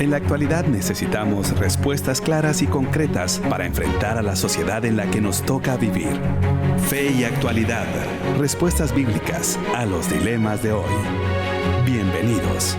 En la actualidad necesitamos respuestas claras y concretas para enfrentar a la sociedad en la que nos toca vivir. Fe y actualidad. Respuestas bíblicas a los dilemas de hoy. Bienvenidos.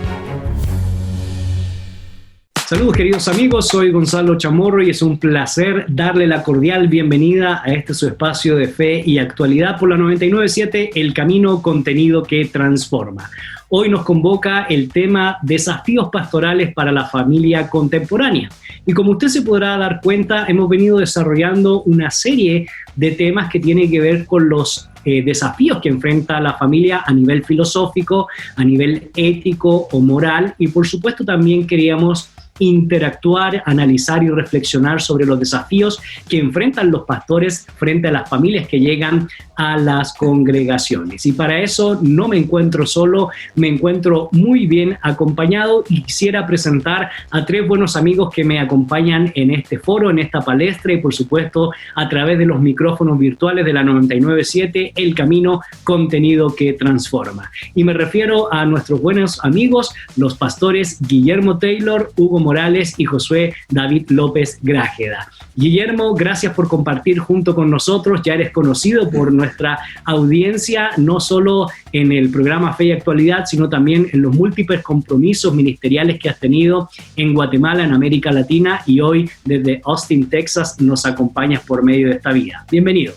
Saludos queridos amigos, soy Gonzalo Chamorro y es un placer darle la cordial bienvenida a este su espacio de fe y actualidad por la 99.7, El Camino, contenido que transforma. Hoy nos convoca el tema Desafíos pastorales para la familia contemporánea. Y como usted se podrá dar cuenta, hemos venido desarrollando una serie de temas que tienen que ver con los desafíos que enfrenta la familia a nivel filosófico, a nivel ético o moral, y por supuesto también queríamos interactuar, analizar y reflexionar sobre los desafíos que enfrentan los pastores frente a las familias que llegan a las congregaciones. Y para eso no me encuentro solo, me encuentro muy bien acompañado y quisiera presentar a tres buenos amigos que me acompañan en este foro, en esta palestra y por supuesto a través de los micrófonos virtuales de la 99.7, El Camino, contenido que transforma. Y me refiero a nuestros buenos amigos, los pastores Guillermo Taylor, Hugo Morales y Josué David López Grájeda. Guillermo, gracias por compartir junto con nosotros. Ya eres conocido por nuestra audiencia, no solo en el programa Fe y Actualidad, sino también en los múltiples compromisos ministeriales que has tenido en Guatemala, en América Latina, y hoy desde Austin, Texas, nos acompañas por medio de esta vía. Bienvenido.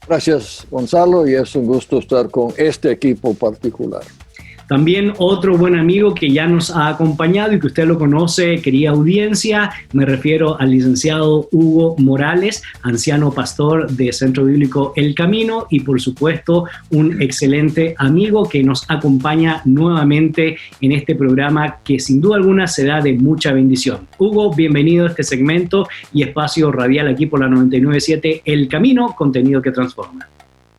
Gracias, Gonzalo, y es un gusto estar con este equipo particular. También otro buen amigo que ya nos ha acompañado y que usted lo conoce, querida audiencia, me refiero al licenciado Hugo Morales, anciano pastor de Centro Bíblico El Camino y por supuesto un excelente amigo que nos acompaña nuevamente en este programa que sin duda alguna será de mucha bendición. Hugo, bienvenido a este segmento y espacio radial aquí por la 99.7 El Camino, contenido que transforma.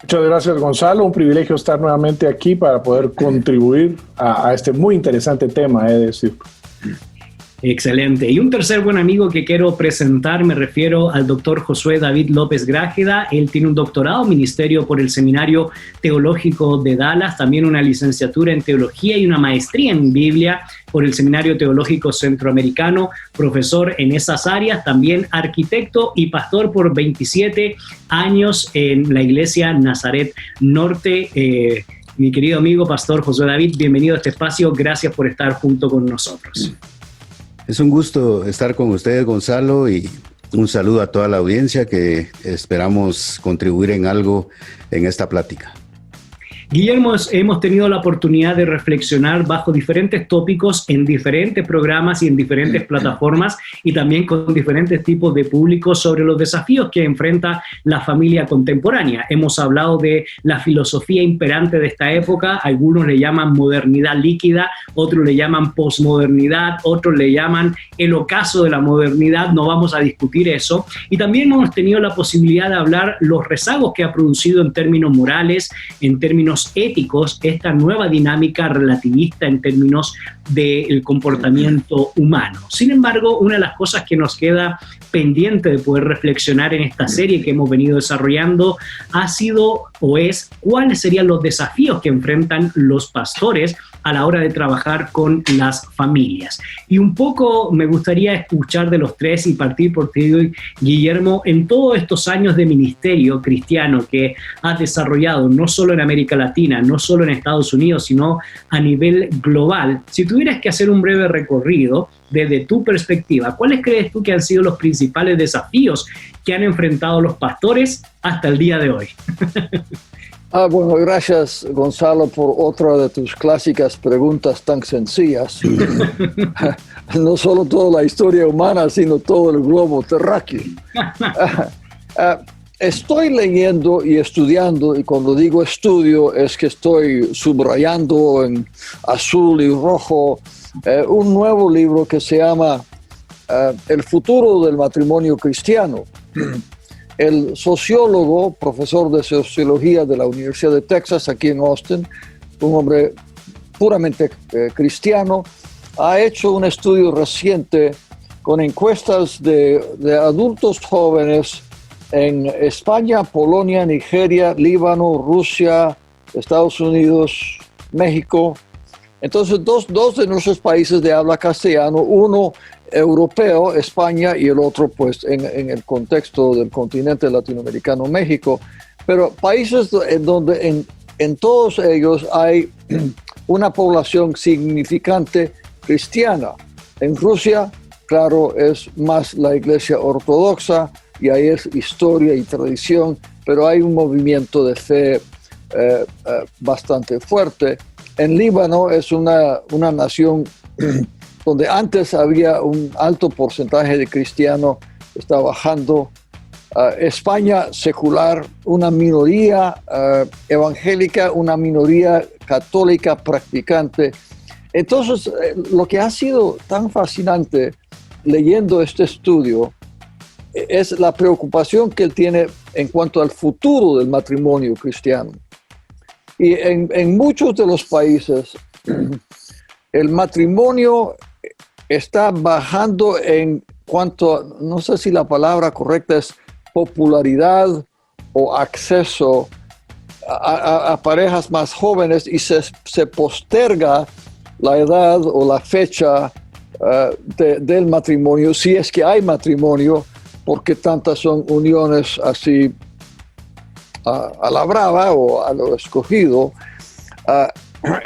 Muchas gracias, Gonzalo. Un privilegio estar nuevamente aquí para poder contribuir a este muy interesante tema, he de decir. Excelente. Y un tercer buen amigo que quiero presentar, me refiero al doctor Josué David López Grájeda. Él tiene un doctorado en ministerio por el Seminario Teológico de Dallas, también una licenciatura en teología y una maestría en Biblia por el Seminario Teológico Centroamericano, profesor en esas áreas, también arquitecto y pastor por 27 años en la Iglesia Nazaret Norte. Mi querido amigo pastor Josué David, bienvenido a este espacio. Gracias por estar junto con nosotros. Es un gusto estar con ustedes, Gonzalo, y un saludo a toda la audiencia que esperamos contribuir en algo en esta plática. Guillermo, hemos tenido la oportunidad de reflexionar bajo diferentes tópicos en diferentes programas y en diferentes plataformas y también con diferentes tipos de públicos sobre los desafíos que enfrenta la familia contemporánea. Hemos hablado de la filosofía imperante de esta época, algunos le llaman modernidad líquida, otros le llaman posmodernidad, otros le llaman el ocaso de la modernidad, no vamos a discutir eso. Y también hemos tenido la posibilidad de hablar los rezagos que ha producido en términos morales, en términos éticos, esta nueva dinámica relativista en términos del comportamiento humano. Sin embargo, una de las cosas que nos queda pendiente de poder reflexionar en esta serie que hemos venido desarrollando ha sido o es cuáles serían los desafíos que enfrentan los pastores a la hora de trabajar con las familias. Y un poco me gustaría escuchar de los tres y partir por ti, Guillermo, en todos estos años de ministerio cristiano que has desarrollado, no solo en América Latina, no solo en Estados Unidos, sino a nivel global. Si tuvieras que hacer un breve recorrido desde tu perspectiva, ¿cuáles crees tú que han sido los principales desafíos que han enfrentado los pastores hasta el día de hoy? Bueno, gracias, Gonzalo, por otra de tus clásicas preguntas tan sencillas. No solo toda la historia humana, sino todo el globo terráqueo. Estoy leyendo y estudiando, y cuando digo estudio es que estoy subrayando en azul y rojo un nuevo libro que se llama El futuro del matrimonio cristiano. El sociólogo, profesor de sociología de la Universidad de Texas, aquí en Austin, un hombre puramente cristiano, ha hecho un estudio reciente con encuestas de adultos jóvenes en España, Polonia, Nigeria, Líbano, Rusia, Estados Unidos, México. Entonces, dos de nuestros países de habla castellano, uno europeo, España, y el otro pues en el contexto del continente latinoamericano, México, pero países en donde en todos ellos hay una población significante cristiana. En Rusia, claro, es más la iglesia ortodoxa y ahí es historia y tradición, pero hay un movimiento de fe bastante fuerte. En Líbano es una nación donde antes había un alto porcentaje de cristianos, está bajando. España secular, una minoría evangélica, una minoría católica practicante. Entonces, lo que ha sido tan fascinante leyendo este estudio es la preocupación que él tiene en cuanto al futuro del matrimonio cristiano. Y en muchos de los países, el matrimonio está bajando en cuanto, no sé si la palabra correcta es popularidad o acceso a parejas más jóvenes, y se posterga la edad o la fecha del matrimonio, si es que hay matrimonio, porque tantas son uniones así a la brava o a lo escogido.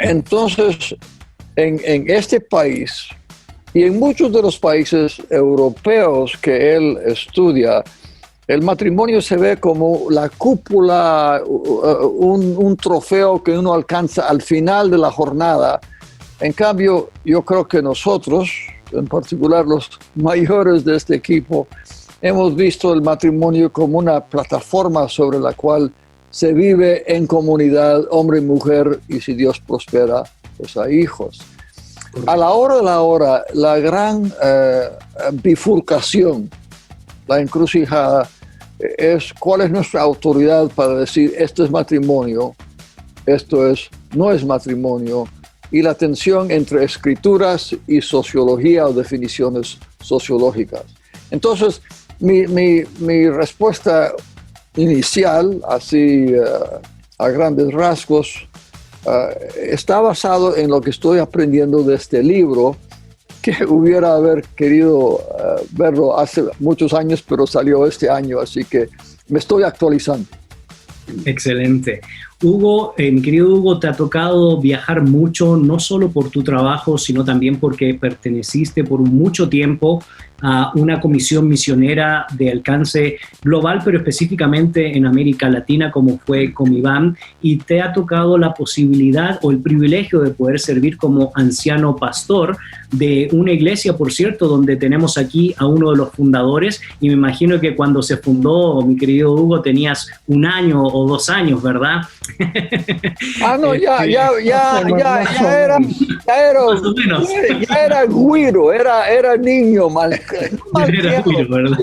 Entonces, en este país y en muchos de los países europeos que él estudia, el matrimonio se ve como la cúpula, un trofeo que uno alcanza al final de la jornada. En cambio, yo creo que nosotros, en particular los mayores de este equipo, hemos visto el matrimonio como una plataforma sobre la cual se vive en comunidad, hombre y mujer, y si Dios prospera, pues hay hijos. A la hora de la hora, la gran bifurcación, la encrucijada, es cuál es nuestra autoridad para decir esto es matrimonio, esto no es matrimonio, y la tensión entre escrituras y sociología o definiciones sociológicas. Entonces, mi respuesta inicial, así a grandes rasgos, está basado en lo que estoy aprendiendo de este libro, que hubiera haber querido verlo hace muchos años, pero salió este año, así que me estoy actualizando. Excelente. Hugo, mi querido Hugo, te ha tocado viajar mucho, no solo por tu trabajo, sino también porque perteneciste por mucho tiempo a una comisión misionera de alcance global, pero específicamente en América Latina, como fue Comibam, y te ha tocado la posibilidad o el privilegio de poder servir como anciano pastor de una iglesia, por cierto, donde tenemos aquí a uno de los fundadores, y me imagino que cuando se fundó, mi querido Hugo, tenías 1 año o 2 años, ¿verdad? No, ya era güiro, era niño, mal era güiro, ¿verdad?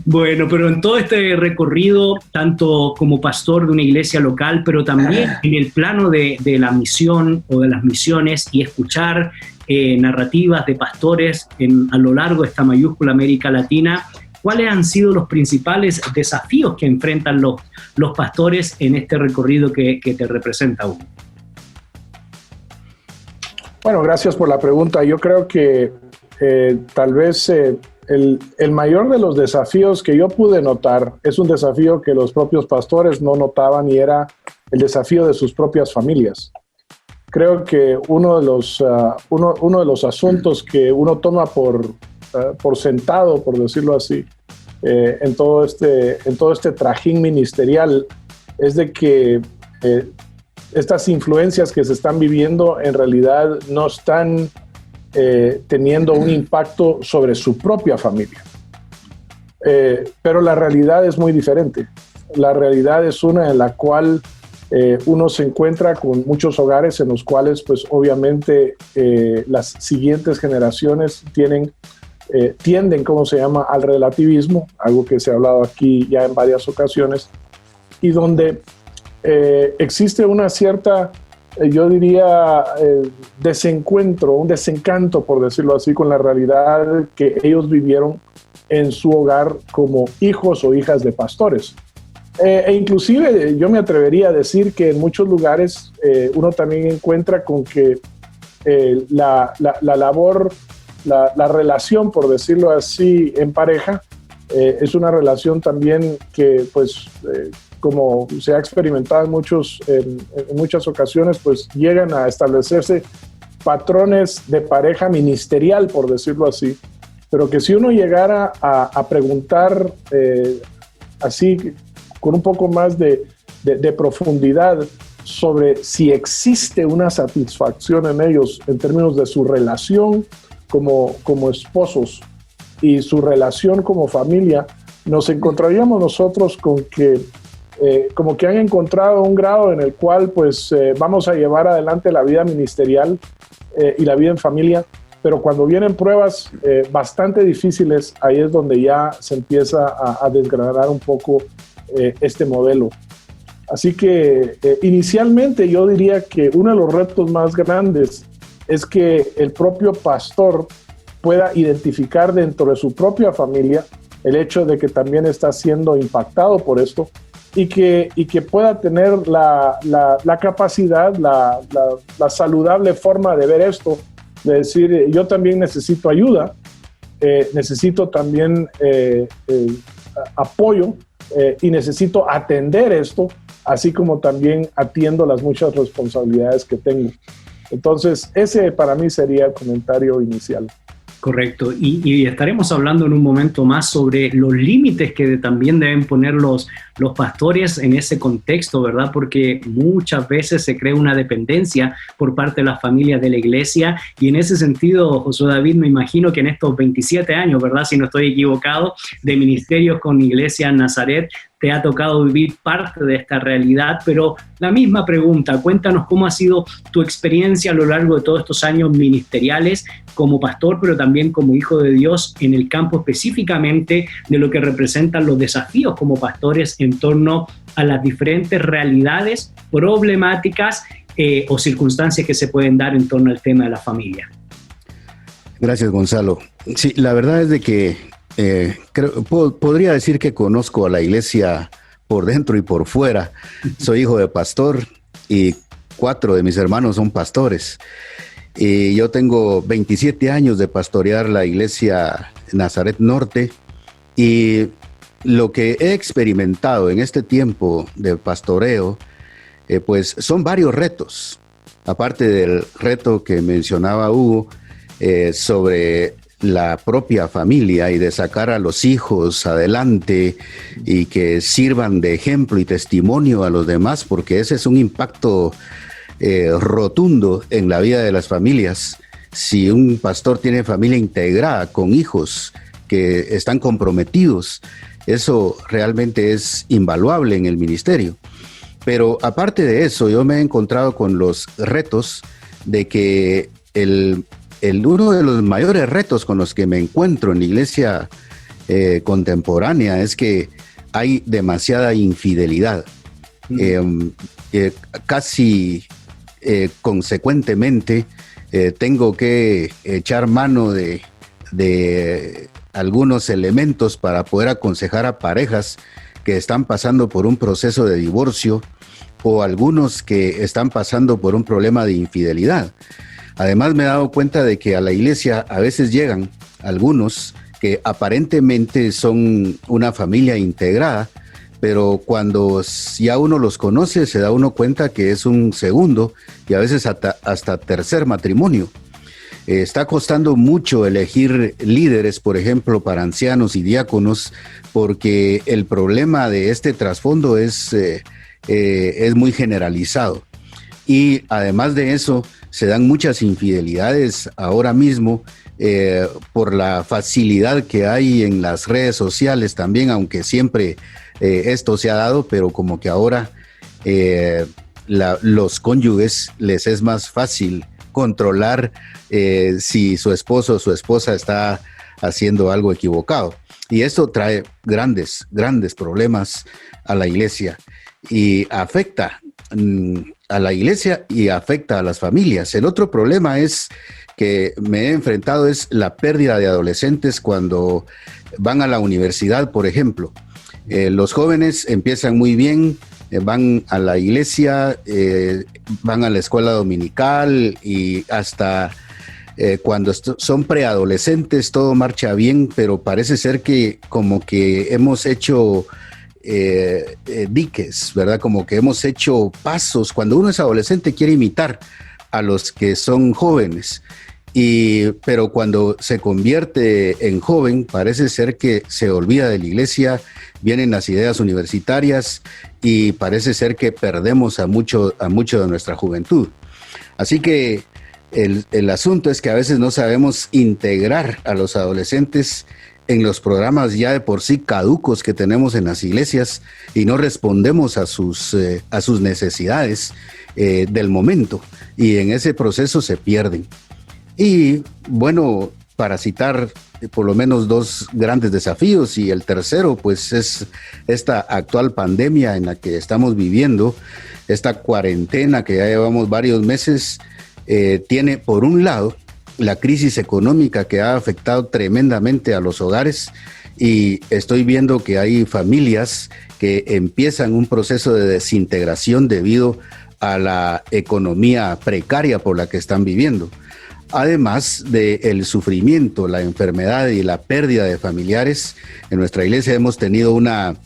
Bueno, pero en todo este recorrido, tanto como pastor de una iglesia local, pero también en el plano de la misión o de las misiones, y escuchar narrativas de pastores a lo largo de esta mayúscula América Latina, ¿cuáles han sido los principales desafíos que enfrentan los pastores en este recorrido que te representa, Hugo? Bueno, gracias por la pregunta. Yo creo que tal vez el mayor de los desafíos que yo pude notar es un desafío que los propios pastores no notaban, y era el desafío de sus propias familias. Creo que uno de los asuntos que uno toma por sentado, por decirlo así, en todo este trajín ministerial, es de que estas influencias que se están viviendo en realidad no están teniendo un impacto sobre su propia familia. Pero la realidad es muy diferente. La realidad es una en la cual uno se encuentra con muchos hogares en los cuales, pues obviamente, las siguientes generaciones tienden, ¿cómo se llama?, al relativismo, algo que se ha hablado aquí ya en varias ocasiones, y donde existe una cierta, yo diría, un desencanto, por decirlo así, con la realidad que ellos vivieron en su hogar como hijos o hijas de pastores. E inclusive yo me atrevería a decir que en muchos lugares uno también encuentra con que la labor la relación, por decirlo así, en pareja, es una relación también que, pues, como se ha experimentado en muchas ocasiones, pues llegan a establecerse patrones de pareja ministerial, por decirlo así, pero que si uno llegara a preguntar así con un poco más de profundidad sobre si existe una satisfacción en ellos en términos de su relación como esposos y su relación como familia, nos encontraríamos nosotros con que como que han encontrado un grado en el cual pues vamos a llevar adelante la vida ministerial y la vida en familia, pero cuando vienen pruebas bastante difíciles, ahí es donde ya se empieza a desgranar un poco este modelo. Así que inicialmente yo diría que uno de los retos más grandes es que el propio pastor pueda identificar dentro de su propia familia el hecho de que también está siendo impactado por esto y que pueda tener la capacidad, la saludable forma de ver esto, de decir, yo también necesito ayuda, necesito también apoyo y necesito atender esto, así como también atiendo las muchas responsabilidades que tengo. Entonces, ese para mí sería el comentario inicial. Correcto, y estaremos hablando en un momento más sobre los límites que también deben poner los pastores en ese contexto, ¿verdad? Porque muchas veces se crea una dependencia por parte de las familias de la iglesia, y en ese sentido, Josué David, me imagino que en estos 27 años, ¿verdad? Si no estoy equivocado, de ministerios con Iglesia Nazaret, te ha tocado vivir parte de esta realidad, pero la misma pregunta, cuéntanos cómo ha sido tu experiencia a lo largo de todos estos años ministeriales como pastor, pero también como hijo de Dios en el campo específicamente de lo que representan los desafíos como pastores en torno a las diferentes realidades, problemáticas o circunstancias que se pueden dar en torno al tema de la familia. Gracias, Gonzalo. Sí, la verdad es de que podría decir que conozco a la iglesia por dentro y por fuera. Soy hijo de pastor y 4 de mis hermanos son pastores. Y yo tengo 27 años de pastorear la iglesia Nazaret Norte, y lo que he experimentado en este tiempo de pastoreo, pues son varios retos. Aparte del reto que mencionaba Hugo sobre la propia familia y de sacar a los hijos adelante y que sirvan de ejemplo y testimonio a los demás, porque ese es un impacto rotundo en la vida de las familias. Si un pastor tiene familia integrada con hijos que están comprometidos, eso realmente es invaluable en el ministerio. Pero aparte de eso, yo me he encontrado con los retos de que uno de los mayores retos con los que me encuentro en la iglesia contemporánea es que hay demasiada infidelidad. Casi consecuentemente tengo que echar mano de algunos elementos para poder aconsejar a parejas que están pasando por un proceso de divorcio o algunos que están pasando por un problema de infidelidad. Además, me he dado cuenta de que a la iglesia a veces llegan algunos que aparentemente son una familia integrada, pero cuando ya uno los conoce, se da uno cuenta que es un segundo y a veces hasta tercer matrimonio. Está costando mucho elegir líderes, por ejemplo, para ancianos y diáconos, porque el problema de este trasfondo es muy generalizado. Y además de eso, se dan muchas infidelidades ahora mismo por la facilidad que hay en las redes sociales también, aunque siempre esto se ha dado, pero como que ahora los cónyuges les es más fácil controlar si su esposo o su esposa está haciendo algo equivocado. Y esto trae grandes problemas a la iglesia y afecta a la iglesia y afecta a las familias. El otro problema es que me he enfrentado es la pérdida de adolescentes cuando van a la universidad, por ejemplo. Los jóvenes empiezan muy bien, van a la iglesia, van a la escuela dominical y hasta cuando son preadolescentes todo marcha bien, pero parece ser que como que hemos hecho diques, ¿verdad? Como que hemos hecho pasos. Cuando uno es adolescente quiere imitar a los que son jóvenes, pero cuando se convierte en joven parece ser que se olvida de la iglesia, vienen las ideas universitarias y parece ser que perdemos a mucho de nuestra juventud. Así que el asunto es que a veces no sabemos integrar a los adolescentes en los programas ya de por sí caducos que tenemos en las iglesias y no respondemos a sus necesidades del momento, y en ese proceso se pierden. Y bueno, para citar por lo menos 2 grandes desafíos, y el tercero pues es esta actual pandemia en la que estamos viviendo, esta cuarentena que ya llevamos varios meses, tiene por un lado la crisis económica que ha afectado tremendamente a los hogares, y estoy viendo que hay familias que empiezan un proceso de desintegración debido a la economía precaria por la que están viviendo. Además del sufrimiento, la enfermedad y la pérdida de familiares, en nuestra iglesia hemos tenido una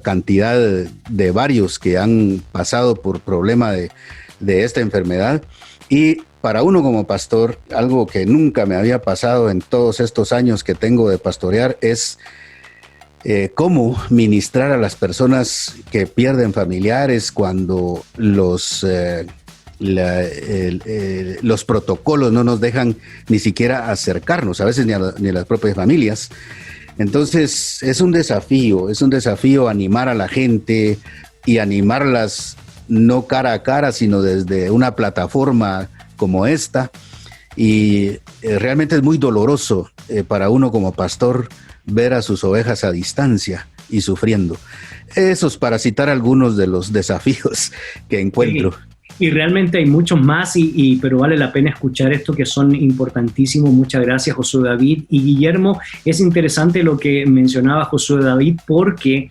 cantidad de varios que han pasado por problema de esta enfermedad. Y para uno como pastor, algo que nunca me había pasado en todos estos años que tengo de pastorear es cómo ministrar a las personas que pierden familiares cuando los protocolos no nos dejan ni siquiera acercarnos, a veces ni a las propias familias. Entonces es un desafío animar a la gente y animarlas no cara a cara, sino desde una plataforma como esta. Y realmente es muy doloroso para uno como pastor ver a sus ovejas a distancia y sufriendo. Esos, para citar algunos de los desafíos que encuentro. Sí. Y realmente hay muchos más, pero vale la pena escuchar esto, que son importantísimos. Muchas gracias, Josué David. Y Guillermo, es interesante lo que mencionaba Josué David, porque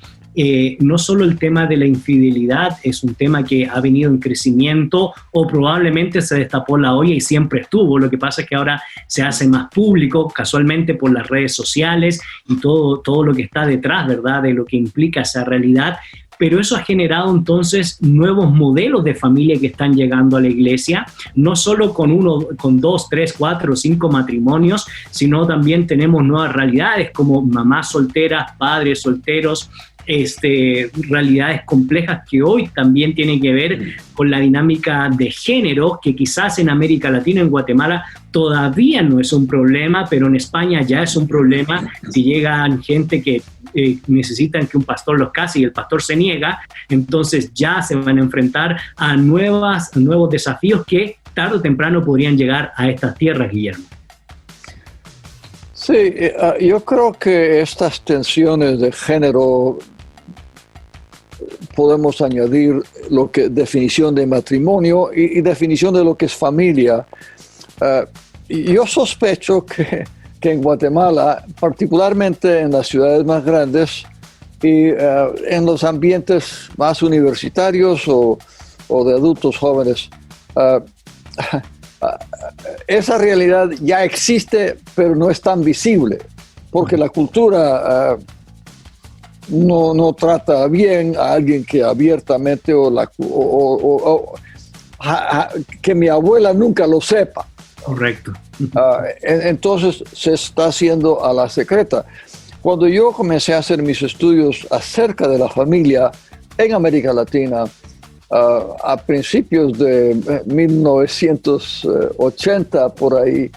no solo el tema de la infidelidad es un tema que ha venido en crecimiento, o probablemente se destapó la olla y siempre estuvo. Lo que pasa es que ahora se hace más público, casualmente por las redes sociales y todo lo que está detrás, ¿verdad?, de lo que implica esa realidad. Pero eso ha generado entonces nuevos modelos de familia que están llegando a la iglesia, no solo con 2, 3, 4 o 5 matrimonios, sino también tenemos nuevas realidades como mamás solteras, padres solteros, realidades complejas que hoy también tienen que ver con la dinámica de género, que quizás en América Latina, en Guatemala, todavía no es un problema, pero en España ya es un problema. Si llegan gente que necesitan que un pastor los case y el pastor se niega, entonces ya se van a enfrentar a nuevos desafíos que tarde o temprano podrían llegar a estas tierras, Guillermo. Sí, yo creo que estas tensiones de género, podemos añadir definición de matrimonio y definición de lo que es familia. Yo sospecho que en Guatemala, particularmente en las ciudades más grandes y en los ambientes más universitarios o de adultos jóvenes, esa realidad ya existe, pero no es tan visible, porque la cultura no trata bien a alguien que abiertamente que mi abuela nunca lo sepa. Correcto. Entonces se está haciendo a la secreta. Cuando yo comencé a hacer mis estudios acerca de la familia en América Latina, a principios de 1980, por ahí,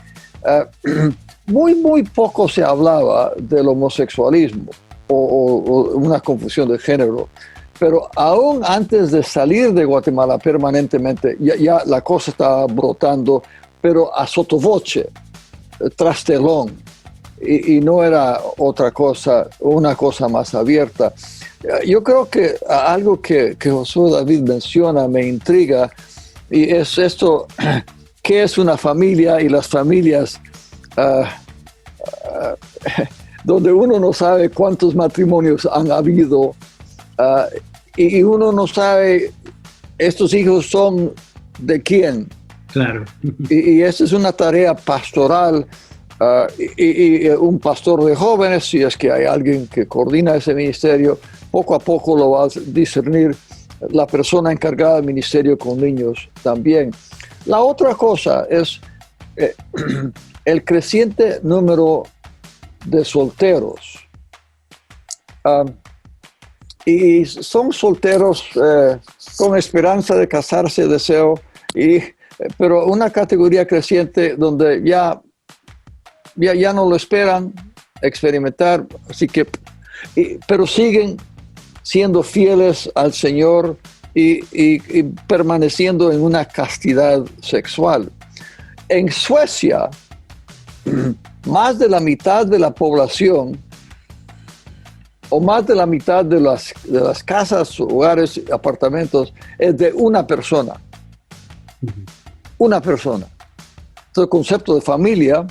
muy poco se hablaba del homosexualismo o una confusión de género. Pero aún antes de salir de Guatemala permanentemente, ya la cosa estaba brotando, pero a sottovoce, tras telón, y no era otra cosa, una cosa más abierta. Yo creo que algo que Josué David menciona me intriga, y es esto, ¿qué es una familia? Y las familias donde uno no sabe cuántos matrimonios han habido, y uno no sabe estos hijos son de quién, Claro. Y esa es una tarea pastoral. Y un pastor de jóvenes, si es que hay alguien que coordina ese ministerio, poco a poco lo va a discernir la persona encargada del ministerio con niños también. La otra cosa es el creciente número de solteros. Y son solteros con esperanza de casarse, deseo, pero una categoría creciente donde ya no lo esperan experimentar, pero siguen siendo fieles al Señor y permaneciendo en una castidad sexual. En Suecia, más de la mitad de la población, o más de la mitad de las casas, hogares, apartamentos, es de una persona. Una persona. Entonces, el concepto de familia,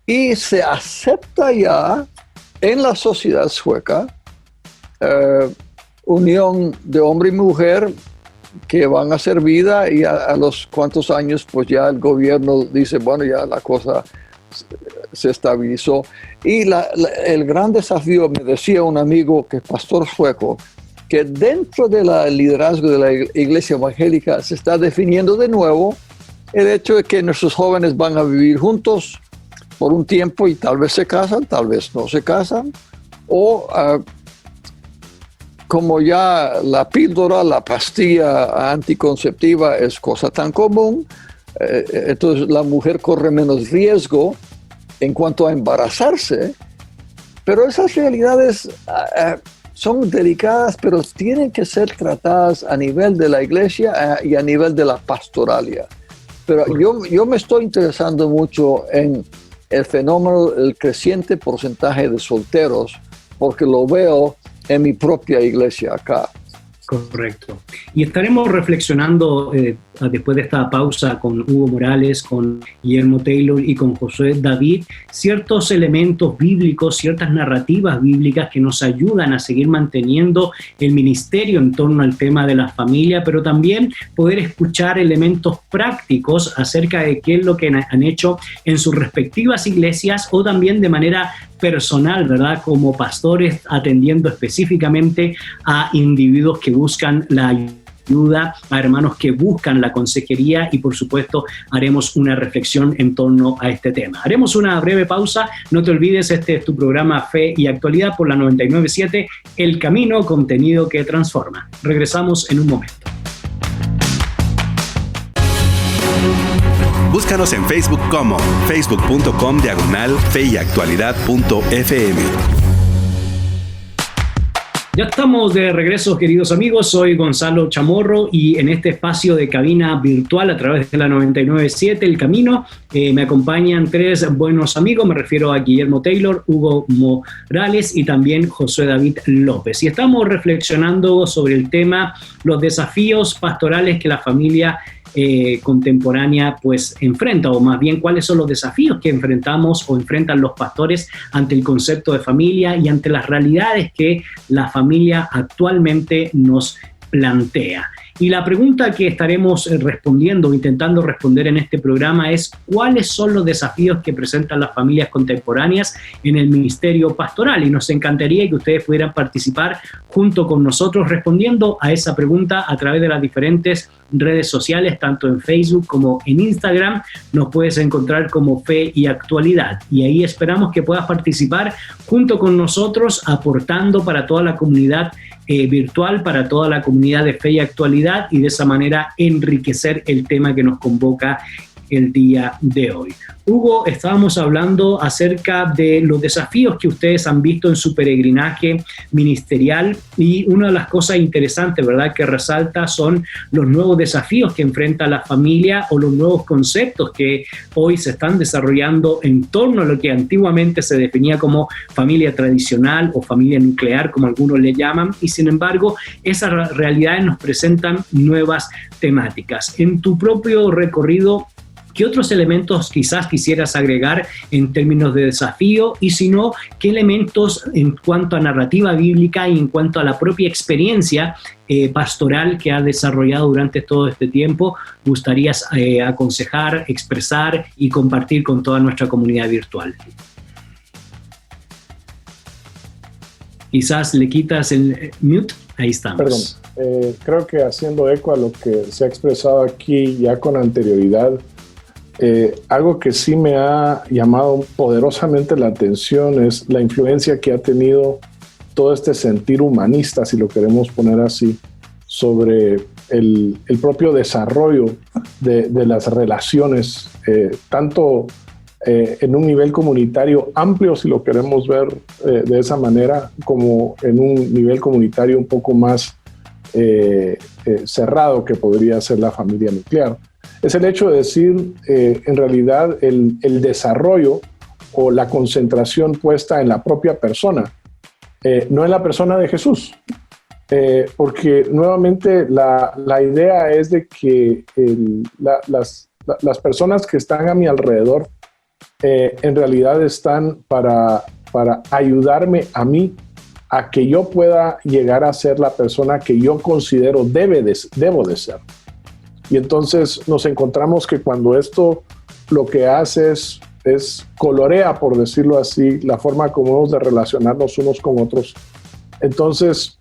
y se acepta ya en la sociedad sueca unión de hombre y mujer que van a hacer vida, y a los cuantos años pues ya el gobierno dice, bueno, ya la cosa se estabilizó. Y el gran desafío, me decía un amigo que es pastor sueco, que dentro del liderazgo de la iglesia evangélica se está definiendo de nuevo el hecho de que nuestros jóvenes van a vivir juntos por un tiempo y tal vez se casan, tal vez no se casan, o como ya la píldora, la pastilla anticonceptiva es cosa tan común, entonces la mujer corre menos riesgo en cuanto a embarazarse, pero esas realidades son delicadas, pero tienen que ser tratadas a nivel de la iglesia y a nivel de la pastoralia. Pero yo me estoy interesando mucho en el fenómeno, el creciente porcentaje de solteros, porque lo veo en mi propia iglesia acá. Correcto. Y estaremos reflexionando después de esta pausa con Hugo Morales, con Guillermo Taylor y con Josué David, ciertos elementos bíblicos, ciertas narrativas bíblicas que nos ayudan a seguir manteniendo el ministerio en torno al tema de la familia, pero también poder escuchar elementos prácticos acerca de qué es lo que han hecho en sus respectivas iglesias o también de manera personal, ¿verdad? Como pastores atendiendo específicamente a individuos que buscan la ayuda, a hermanos que buscan la consejería, y por supuesto haremos una reflexión en torno a este tema. Haremos una breve pausa. No te olvides, este es tu programa Fe y Actualidad por la 99.7, El Camino, contenido que transforma. Regresamos en un momento. Búscanos en Facebook como facebook.com/feyactualidad.fm. Ya estamos de regreso, queridos amigos. Soy Gonzalo Chamorro y en este espacio de cabina virtual a través de la 99.7 El Camino me acompañan tres buenos amigos. Me refiero a Guillermo Taylor, Hugo Morales y también Josué David López. Y estamos reflexionando sobre el tema, los desafíos pastorales que la familia contemporánea pues enfrenta, o más bien cuáles son los desafíos que enfrentamos o enfrentan los pastores ante el concepto de familia y ante las realidades que la familia actualmente nos plantea. Y la pregunta que estaremos respondiendo, intentando responder en este programa es: ¿cuáles son los desafíos que presentan las familias contemporáneas en el ministerio pastoral? Y nos encantaría que ustedes pudieran participar junto con nosotros respondiendo a esa pregunta a través de las diferentes redes sociales, tanto en Facebook como en Instagram. Nos puedes encontrar como Fe y Actualidad, y ahí esperamos que puedas participar junto con nosotros, aportando para toda la comunidad virtual, para toda la comunidad de Fe y Actualidad, y de esa manera enriquecer el tema que nos convoca el día de hoy. Hugo, estábamos hablando acerca de los desafíos que ustedes han visto en su peregrinaje ministerial, y una de las cosas interesantes, ¿verdad?, que resalta son los nuevos desafíos que enfrenta la familia o los nuevos conceptos que hoy se están desarrollando en torno a lo que antiguamente se definía como familia tradicional o familia nuclear, como algunos le llaman, y sin embargo esas realidades nos presentan nuevas temáticas. En tu propio recorrido, ¿Qué otros elementos quizás quisieras agregar en términos de desafío? Y si no, ¿qué elementos en cuanto a narrativa bíblica y en cuanto a la propia experiencia pastoral que has desarrollado durante todo este tiempo gustarías aconsejar, expresar y compartir con toda nuestra comunidad virtual? Quizás le quitas el mute. Ahí estamos. Perdón, creo que haciendo eco a lo que se ha expresado aquí ya con anterioridad, algo que sí me ha llamado poderosamente la atención es la influencia que ha tenido todo este sentir humanista, si lo queremos poner así, sobre el propio desarrollo de las relaciones, tanto en un nivel comunitario amplio, si lo queremos ver de esa manera, como en un nivel comunitario un poco más cerrado, que podría ser la familia nuclear. Es el hecho de decir, en realidad, el desarrollo o la concentración puesta en la propia persona, no en la persona de Jesús. Porque nuevamente la idea es de que las personas que están a mi alrededor en realidad están para ayudarme a mí a que yo pueda llegar a ser la persona que yo considero debo de ser. Y entonces nos encontramos que cuando esto lo que hace es colorea, por decirlo así, la forma como hemos de relacionarnos unos con otros. Entonces,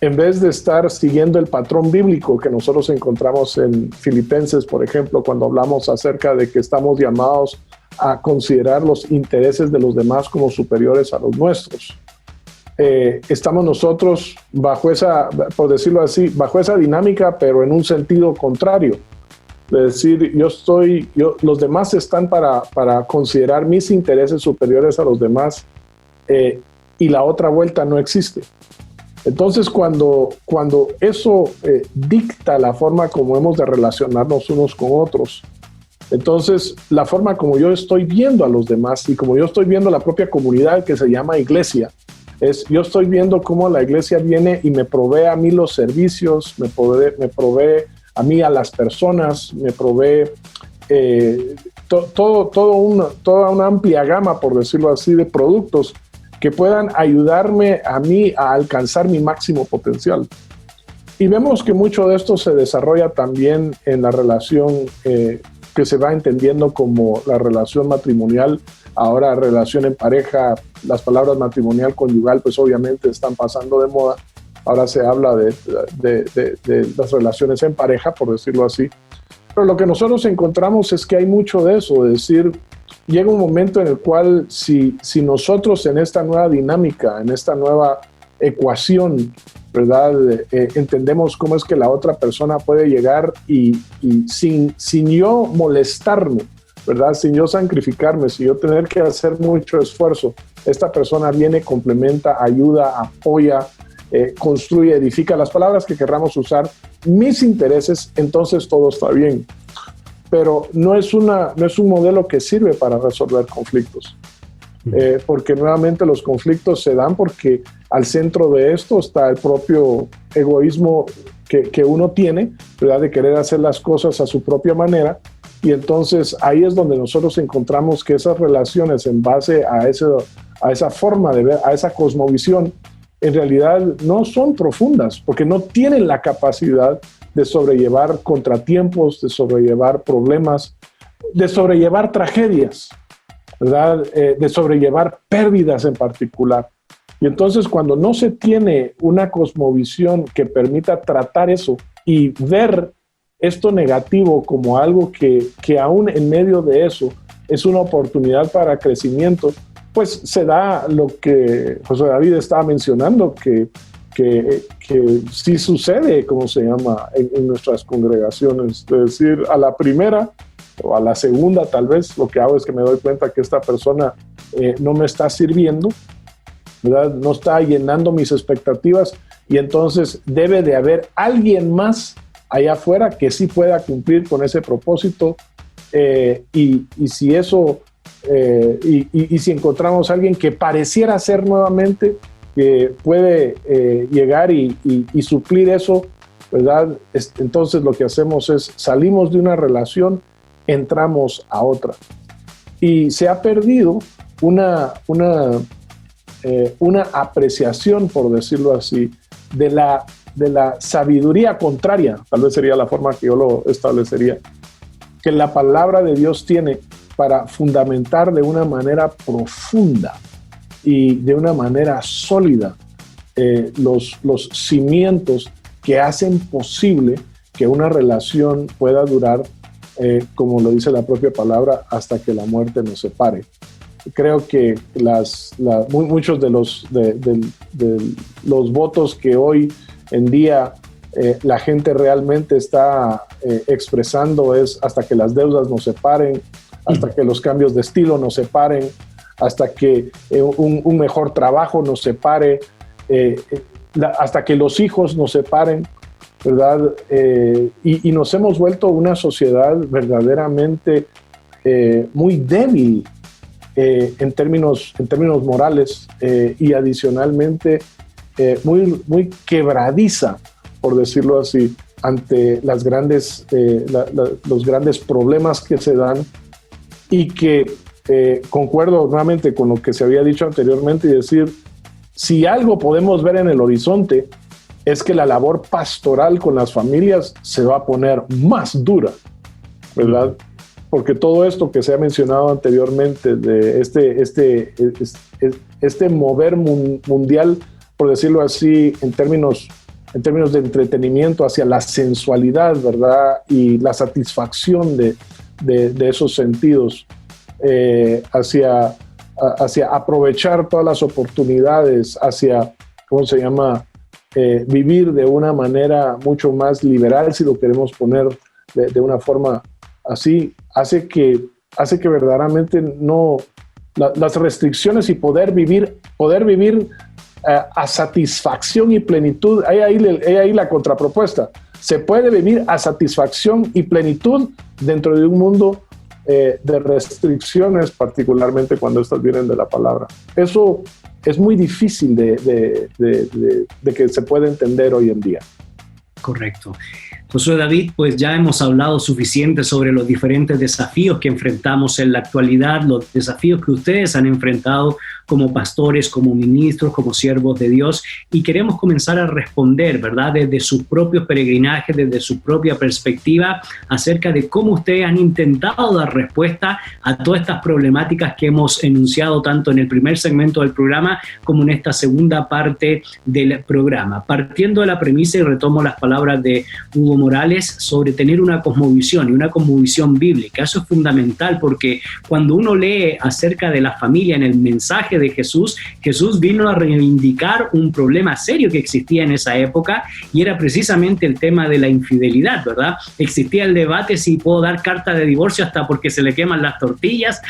en vez de estar siguiendo el patrón bíblico que nosotros encontramos en Filipenses, por ejemplo, cuando hablamos acerca de que estamos llamados a considerar los intereses de los demás como superiores a los nuestros, estamos nosotros bajo esa, por decirlo así, bajo esa dinámica, pero en un sentido contrario. Es decir, los demás están para considerar mis intereses superiores a los demás, y la otra vuelta no existe. Entonces, cuando eso dicta la forma como hemos de relacionarnos unos con otros, entonces la forma como yo estoy viendo a los demás y como yo estoy viendo la propia comunidad que se llama iglesia, yo estoy viendo cómo la iglesia viene y me provee a mí los servicios, me provee a mí a las personas, me provee toda una amplia gama, por decirlo así, de productos que puedan ayudarme a mí a alcanzar mi máximo potencial. Y vemos que mucho de esto se desarrolla también en la relación que se va entendiendo como la relación matrimonial. Ahora, relación en pareja, las palabras matrimonial, conyugal, pues obviamente están pasando de moda. Ahora se habla de las relaciones en pareja, por decirlo así. Pero lo que nosotros encontramos es que hay mucho de eso, es decir, llega un momento en el cual si nosotros en esta nueva dinámica, en esta nueva ecuación, ¿verdad? Entendemos cómo es que la otra persona puede llegar y sin yo molestarme, ¿verdad? Sin yo sacrificarme, sin yo tener que hacer mucho esfuerzo, esta persona viene, complementa, ayuda, apoya, construye, edifica, las palabras que querramos usar, mis intereses, entonces todo está bien. Pero no es un modelo que sirve para resolver conflictos. Porque nuevamente los conflictos se dan porque al centro de esto está el propio egoísmo que uno tiene, ¿verdad? De querer hacer las cosas a su propia manera. Y entonces ahí es donde nosotros encontramos que esas relaciones en base a esa forma de ver, a esa cosmovisión, en realidad no son profundas, porque no tienen la capacidad de sobrellevar contratiempos, de sobrellevar problemas, de sobrellevar tragedias, ¿verdad? De sobrellevar pérdidas en particular. Y entonces cuando no se tiene una cosmovisión que permita tratar eso y ver esto negativo como algo que aún en medio de eso es una oportunidad para crecimiento, pues se da lo que José David estaba mencionando, que sí sucede, como se llama, en nuestras congregaciones. Es decir, a la primera o a la segunda tal vez, lo que hago es que me doy cuenta que esta persona no me está sirviendo, ¿verdad? No está llenando mis expectativas, y entonces debe de haber alguien más allá afuera que sí pueda cumplir con ese propósito, y si eso... y si encontramos a alguien que pareciera ser nuevamente, que puede llegar y suplir eso, ¿verdad? Entonces lo que hacemos es salimos de una relación entramos a otra. Y se ha perdido una apreciación, por decirlo así, de la sabiduría contraria, tal vez sería la forma que yo lo establecería, que la palabra de Dios tiene para fundamentar de una manera profunda y de una manera sólida los cimientos que hacen posible que una relación pueda durar, como lo dice la propia palabra, hasta que la muerte nos separe. Creo que muchos de los votos que hoy en día la gente realmente está expresando es hasta que las deudas nos separen, hasta que los cambios de estilo nos separen, hasta que un mejor trabajo nos separe, hasta que los hijos nos separen, ¿verdad? Y nos hemos vuelto una sociedad verdaderamente muy débil en términos morales y adicionalmente muy quebradiza, por decirlo así, ante los grandes problemas que se dan, y que concuerdo nuevamente con lo que se había dicho anteriormente y decir, si algo podemos ver en el horizonte es que la labor pastoral con las familias se va a poner más dura, ¿verdad? Porque todo esto que se ha mencionado anteriormente de este mover mundial, por decirlo así, en términos de entretenimiento hacia la sensualidad, ¿verdad? Y la satisfacción de esos sentidos, hacia aprovechar todas las oportunidades, hacia, ¿cómo se llama? Vivir de una manera mucho más liberal, si lo queremos poner de una forma así, hace que verdaderamente las restricciones y poder vivir a satisfacción y plenitud. Hay ahí la contrapropuesta. Se puede vivir a satisfacción y plenitud dentro de un mundo de restricciones, particularmente cuando estas vienen de la palabra. Eso es muy difícil de que se pueda entender hoy en día. Correcto. Josué David, pues ya hemos hablado suficiente sobre los diferentes desafíos que enfrentamos en la actualidad, los desafíos que ustedes han enfrentado como pastores, como ministros, como siervos de Dios, y queremos comenzar a responder, ¿verdad?, desde sus propios peregrinajes, desde su propia perspectiva, acerca de cómo ustedes han intentado dar respuesta a todas estas problemáticas que hemos enunciado tanto en el primer segmento del programa como en esta segunda parte del programa. Partiendo de la premisa, y retomo las palabras de Hugo Morales, sobre tener una cosmovisión y una cosmovisión bíblica. Eso es fundamental, porque cuando uno lee acerca de la familia en el mensaje de Jesús, Jesús vino a reivindicar un problema serio que existía en esa época, y era precisamente el tema de la infidelidad, ¿verdad? Existía el debate si puedo dar carta de divorcio hasta porque se le queman las tortillas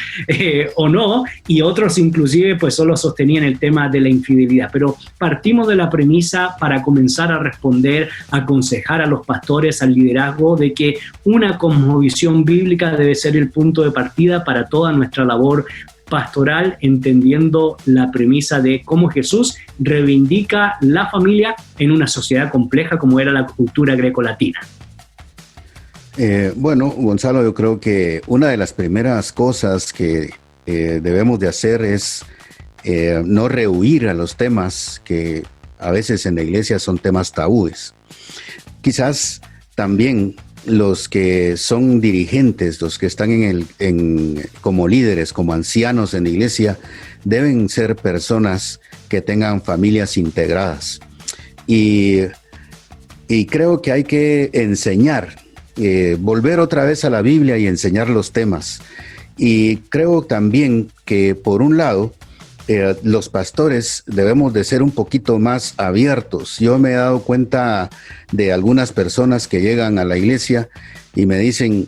o no, y otros inclusive pues solo sostenían el tema de la infidelidad. Pero partimos de la premisa, para comenzar a responder, a aconsejar a los pastores, al liderazgo, de que una cosmovisión bíblica debe ser el punto de partida para toda nuestra labor pastoral, entendiendo la premisa de cómo Jesús reivindica la familia en una sociedad compleja como era la cultura grecolatina. Bueno, Gonzalo, yo creo que una de las primeras cosas que debemos de hacer es no rehuir a los temas que a veces en la iglesia son temas tabúes. Quizás también los que son dirigentes, los que están como líderes, como ancianos en la iglesia, deben ser personas que tengan familias integradas. Y creo que hay que enseñar, volver otra vez a la Biblia y enseñar los temas. Y creo también que, por un lado, los pastores debemos de ser un poquito más abiertos. Yo me he dado cuenta de algunas personas que llegan a la iglesia y me dicen,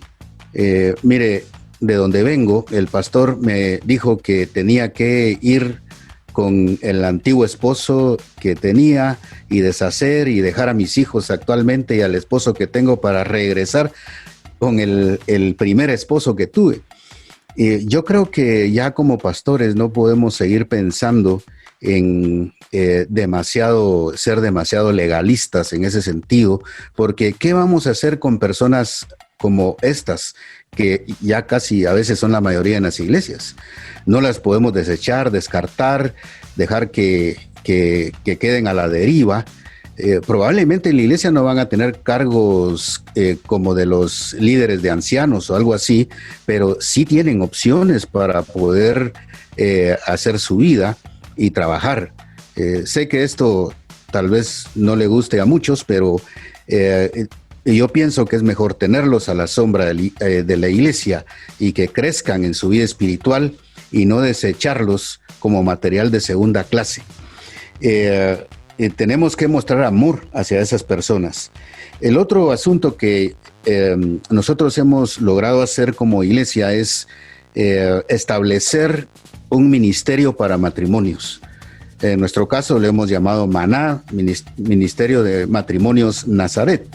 mire, de donde vengo, el pastor me dijo que tenía que ir con el antiguo esposo que tenía y deshacer y dejar a mis hijos actualmente y al esposo que tengo para regresar con el primer esposo que tuve. Yo creo que ya como pastores no podemos seguir pensando en ser demasiado legalistas en ese sentido, porque ¿qué vamos a hacer con personas como estas, que ya casi a veces son la mayoría en las iglesias. No las podemos desechar, descartar, dejar que queden a la deriva. Probablemente en la iglesia no van a tener cargos como de los líderes de ancianos o algo así, pero sí tienen opciones para poder hacer su vida y trabajar. Sé que esto tal vez no le guste a muchos, pero yo pienso que es mejor tenerlos a la sombra de la iglesia y que crezcan en su vida espiritual y no desecharlos como material de segunda clase. Tenemos que mostrar amor hacia esas personas. El otro asunto que nosotros hemos logrado hacer como iglesia es establecer un ministerio para matrimonios. En nuestro caso le hemos llamado Maná, Ministerio de Matrimonios Nazaret.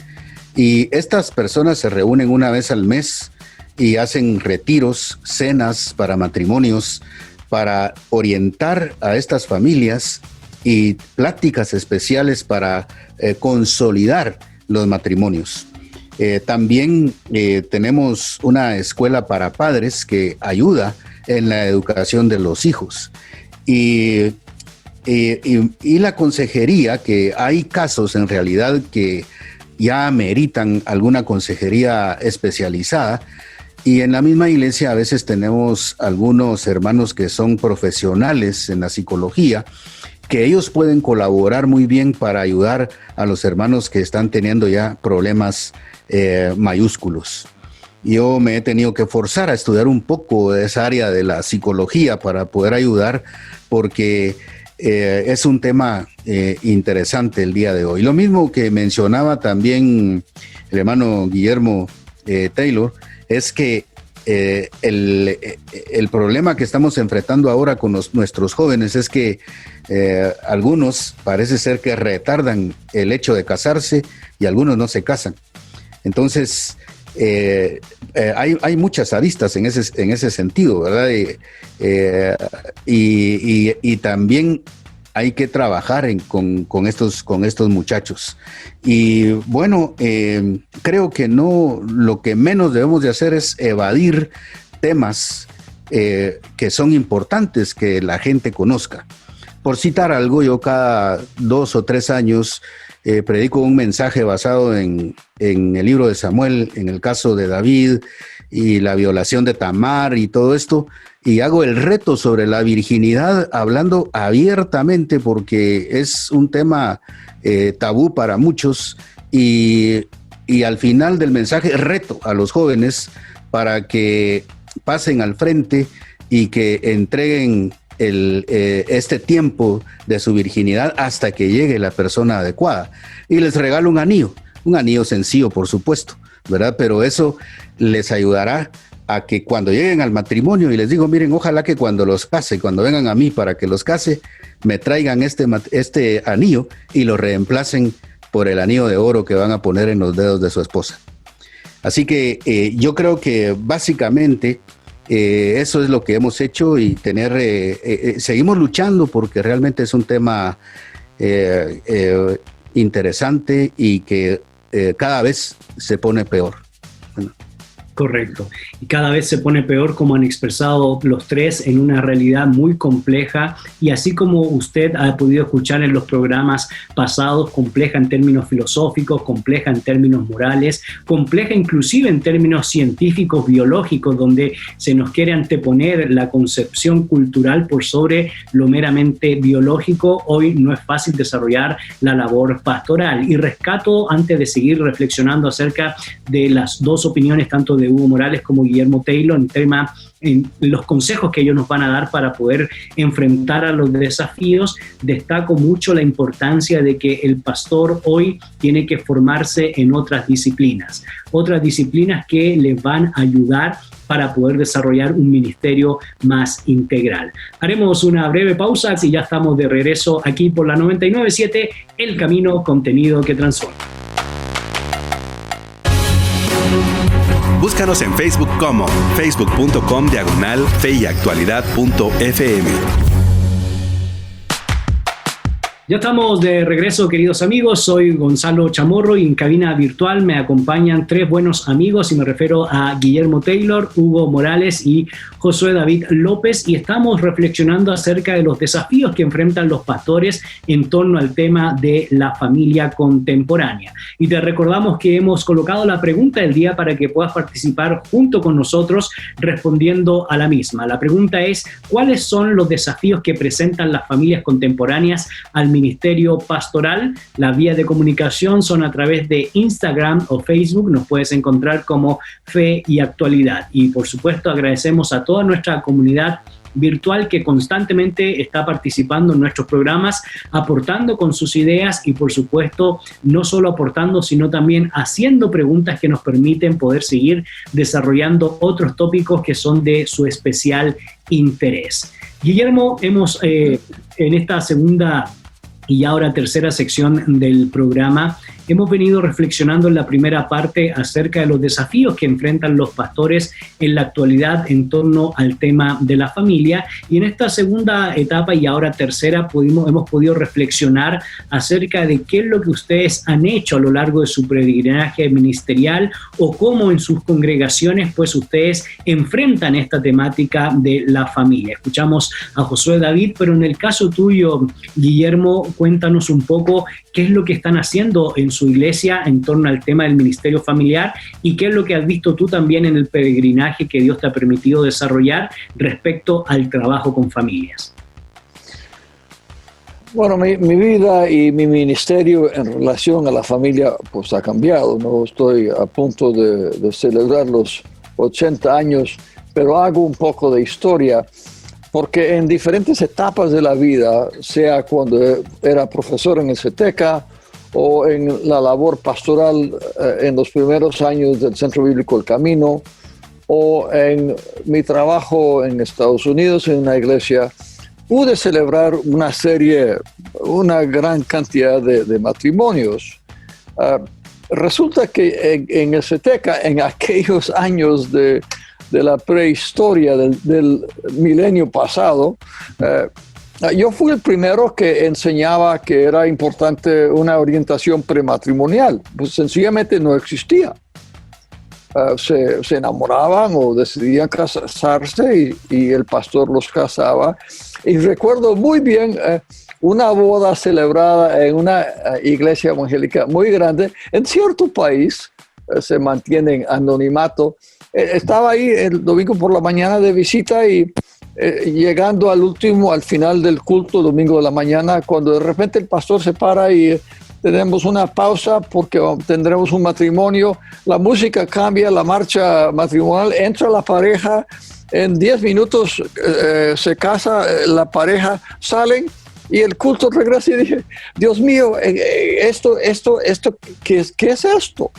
Y estas personas se reúnen una vez al mes y hacen retiros, cenas para matrimonios, para orientar a estas familias y pláticas especiales para consolidar los matrimonios. También tenemos una escuela para padres que ayuda en la educación de los hijos. Y la consejería, que hay casos en realidad que ya ameritan alguna consejería especializada, y en la misma iglesia a veces tenemos algunos hermanos que son profesionales en la psicología, que ellos pueden colaborar muy bien para ayudar a los hermanos que están teniendo ya problemas mayúsculos. Yo me he tenido que forzar a estudiar un poco de esa área de la psicología para poder ayudar, porque es un tema interesante el día de hoy. Lo mismo que mencionaba también el hermano Guillermo Taylor, es que el problema que estamos enfrentando ahora con nuestros jóvenes es que algunos parece ser que retardan el hecho de casarse y algunos no se casan. Entonces, hay muchas aristas en ese sentido, ¿verdad? Y también hay que trabajar con estos muchachos. Y bueno, creo que lo que menos debemos de hacer es evadir temas que son importantes que la gente conozca. Por citar algo, yo cada 2 o 3 años predico un mensaje basado en el libro de Samuel, en el caso de David y la violación de Tamar y todo esto, y hago el reto sobre la virginidad hablando abiertamente, porque es un tema tabú para muchos, y al final del mensaje reto a los jóvenes para que pasen al frente y que entreguen este tiempo de su virginidad hasta que llegue la persona adecuada. Y les regalo un anillo sencillo, por supuesto, ¿verdad? Pero eso les ayudará a que cuando lleguen al matrimonio, y les digo, miren, ojalá que cuando los case, cuando vengan a mí para que los case, me traigan este anillo y lo reemplacen por el anillo de oro que van a poner en los dedos de su esposa. Así que yo creo que básicamente eso es lo que hemos hecho, y seguimos luchando porque realmente es un tema interesante y que cada vez se pone peor. Bueno. Correcto. Y cada vez se pone peor, como han expresado los tres, en una realidad muy compleja, y así como usted ha podido escuchar en los programas pasados, compleja en términos filosóficos, compleja en términos morales, compleja inclusive en términos científicos, biológicos, donde se nos quiere anteponer la concepción cultural por sobre lo meramente biológico. Hoy no es fácil desarrollar la labor pastoral. Y rescato, antes de seguir reflexionando acerca de las dos opiniones, tanto de Hugo Morales como Guillermo Taylor, en los consejos que ellos nos van a dar para poder enfrentar a los desafíos, destaco mucho la importancia de que el pastor hoy tiene que formarse en otras disciplinas que les van a ayudar para poder desarrollar un ministerio más integral. Haremos una breve pausa y ya estamos de regreso aquí por la 99.7, El Camino, contenido que transforma. Búscanos en Facebook como facebook.com/feyactualidad.fm. Ya estamos de regreso, queridos amigos. Soy Gonzalo Chamorro y en cabina virtual me acompañan tres buenos amigos y me refiero a Guillermo Taylor, Hugo Morales y Josué David López, y estamos reflexionando acerca de los desafíos que enfrentan los pastores en torno al tema de la familia contemporánea. Y te recordamos que hemos colocado la pregunta del día para que puedas participar junto con nosotros respondiendo a la misma. La pregunta es: ¿cuáles son los desafíos que presentan las familias contemporáneas al ministerio pastoral? Las vías de comunicación son a través de Instagram o Facebook. Nos puedes encontrar como Fe y Actualidad. Y por supuesto agradecemos a toda nuestra comunidad virtual que constantemente está participando en nuestros programas, aportando con sus ideas y por supuesto no solo aportando, sino también haciendo preguntas que nos permiten poder seguir desarrollando otros tópicos que son de su especial interés. Guillermo, hemos en esta segunda y ahora tercera sección del programa, hemos venido reflexionando en la primera parte acerca de los desafíos que enfrentan los pastores en la actualidad en torno al tema de la familia, y en esta segunda etapa y ahora tercera hemos podido reflexionar acerca de qué es lo que ustedes han hecho a lo largo de su peregrinaje ministerial o cómo en sus congregaciones pues ustedes enfrentan esta temática de la familia. Escuchamos a Josué David, pero en el caso tuyo, Guillermo, cuéntanos un poco qué es lo que están haciendo en su iglesia en torno al tema del ministerio familiar y qué es lo que has visto tú también en el peregrinaje que Dios te ha permitido desarrollar respecto al trabajo con familias. Bueno, mi vida y mi ministerio en relación a la familia pues ha cambiado, ¿no? Estoy a punto de celebrar los 80 años, pero hago un poco de historia porque en diferentes etapas de la vida, sea cuando era profesor en el CETECA o en la labor pastoral en los primeros años del Centro Bíblico El Camino, o en mi trabajo en Estados Unidos en una iglesia, pude celebrar una gran cantidad de matrimonios. Resulta que en el CETECA, en aquellos años de la prehistoria del milenio pasado, yo fui el primero que enseñaba que era importante una orientación prematrimonial. Pues sencillamente no existía. Se enamoraban o decidían casarse y el pastor los casaba. Y recuerdo muy bien una boda celebrada en una iglesia evangélica muy grande. En cierto país se mantiene en anonimato. Estaba ahí el domingo por la mañana de visita y llegando al final del culto, domingo de la mañana, cuando de repente el pastor se para y tenemos una pausa porque tendremos un matrimonio, la música cambia, la marcha matrimonial, entra la pareja, en 10 minutos se casa la pareja, salen y el culto regresa y dije, Dios mío, ¿qué es esto?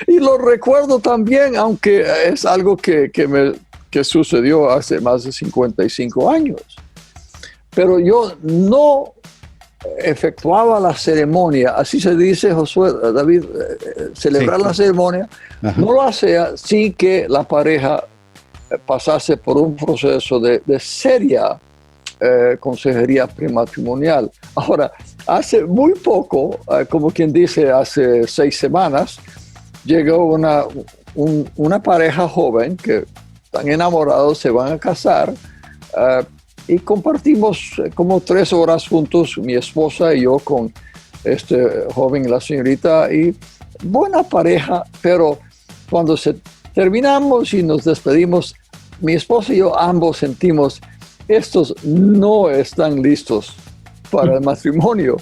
y lo recuerdo también, aunque es algo que sucedió hace más de 55 años. Pero yo no efectuaba la ceremonia, así se dice, Josué, David, celebrar la ceremonia, no lo hacía sin que la pareja pasase por un proceso de seria consejería prematrimonial. Ahora, hace muy poco, como quien dice, hace 6 semanas, llegó una pareja joven que están enamorados, se van a casar, y compartimos como 3 horas juntos, mi esposa y yo, con este joven y la señorita, y buena pareja, pero cuando terminamos y nos despedimos, mi esposa y yo ambos sentimos, estos no están listos para el matrimonio.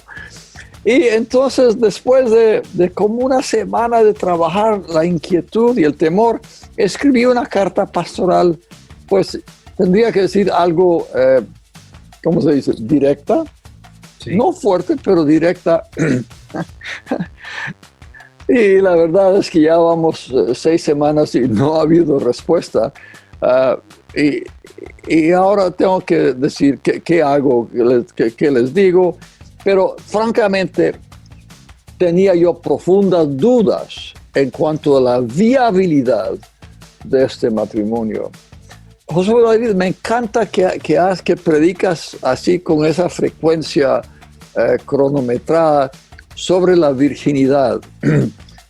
Y entonces, después de como una semana de trabajar la inquietud y el temor, escribí una carta pastoral, pues tendría que decir algo, ¿cómo se dice? Directa. Sí. No fuerte, pero directa. Y la verdad es que ya vamos 6 semanas y no ha habido respuesta. Y ahora tengo que decir qué hago, qué les digo. Pero francamente tenía yo profundas dudas en cuanto a la viabilidad de este matrimonio. José David, me encanta que predicas así con esa frecuencia cronometrada sobre la virginidad.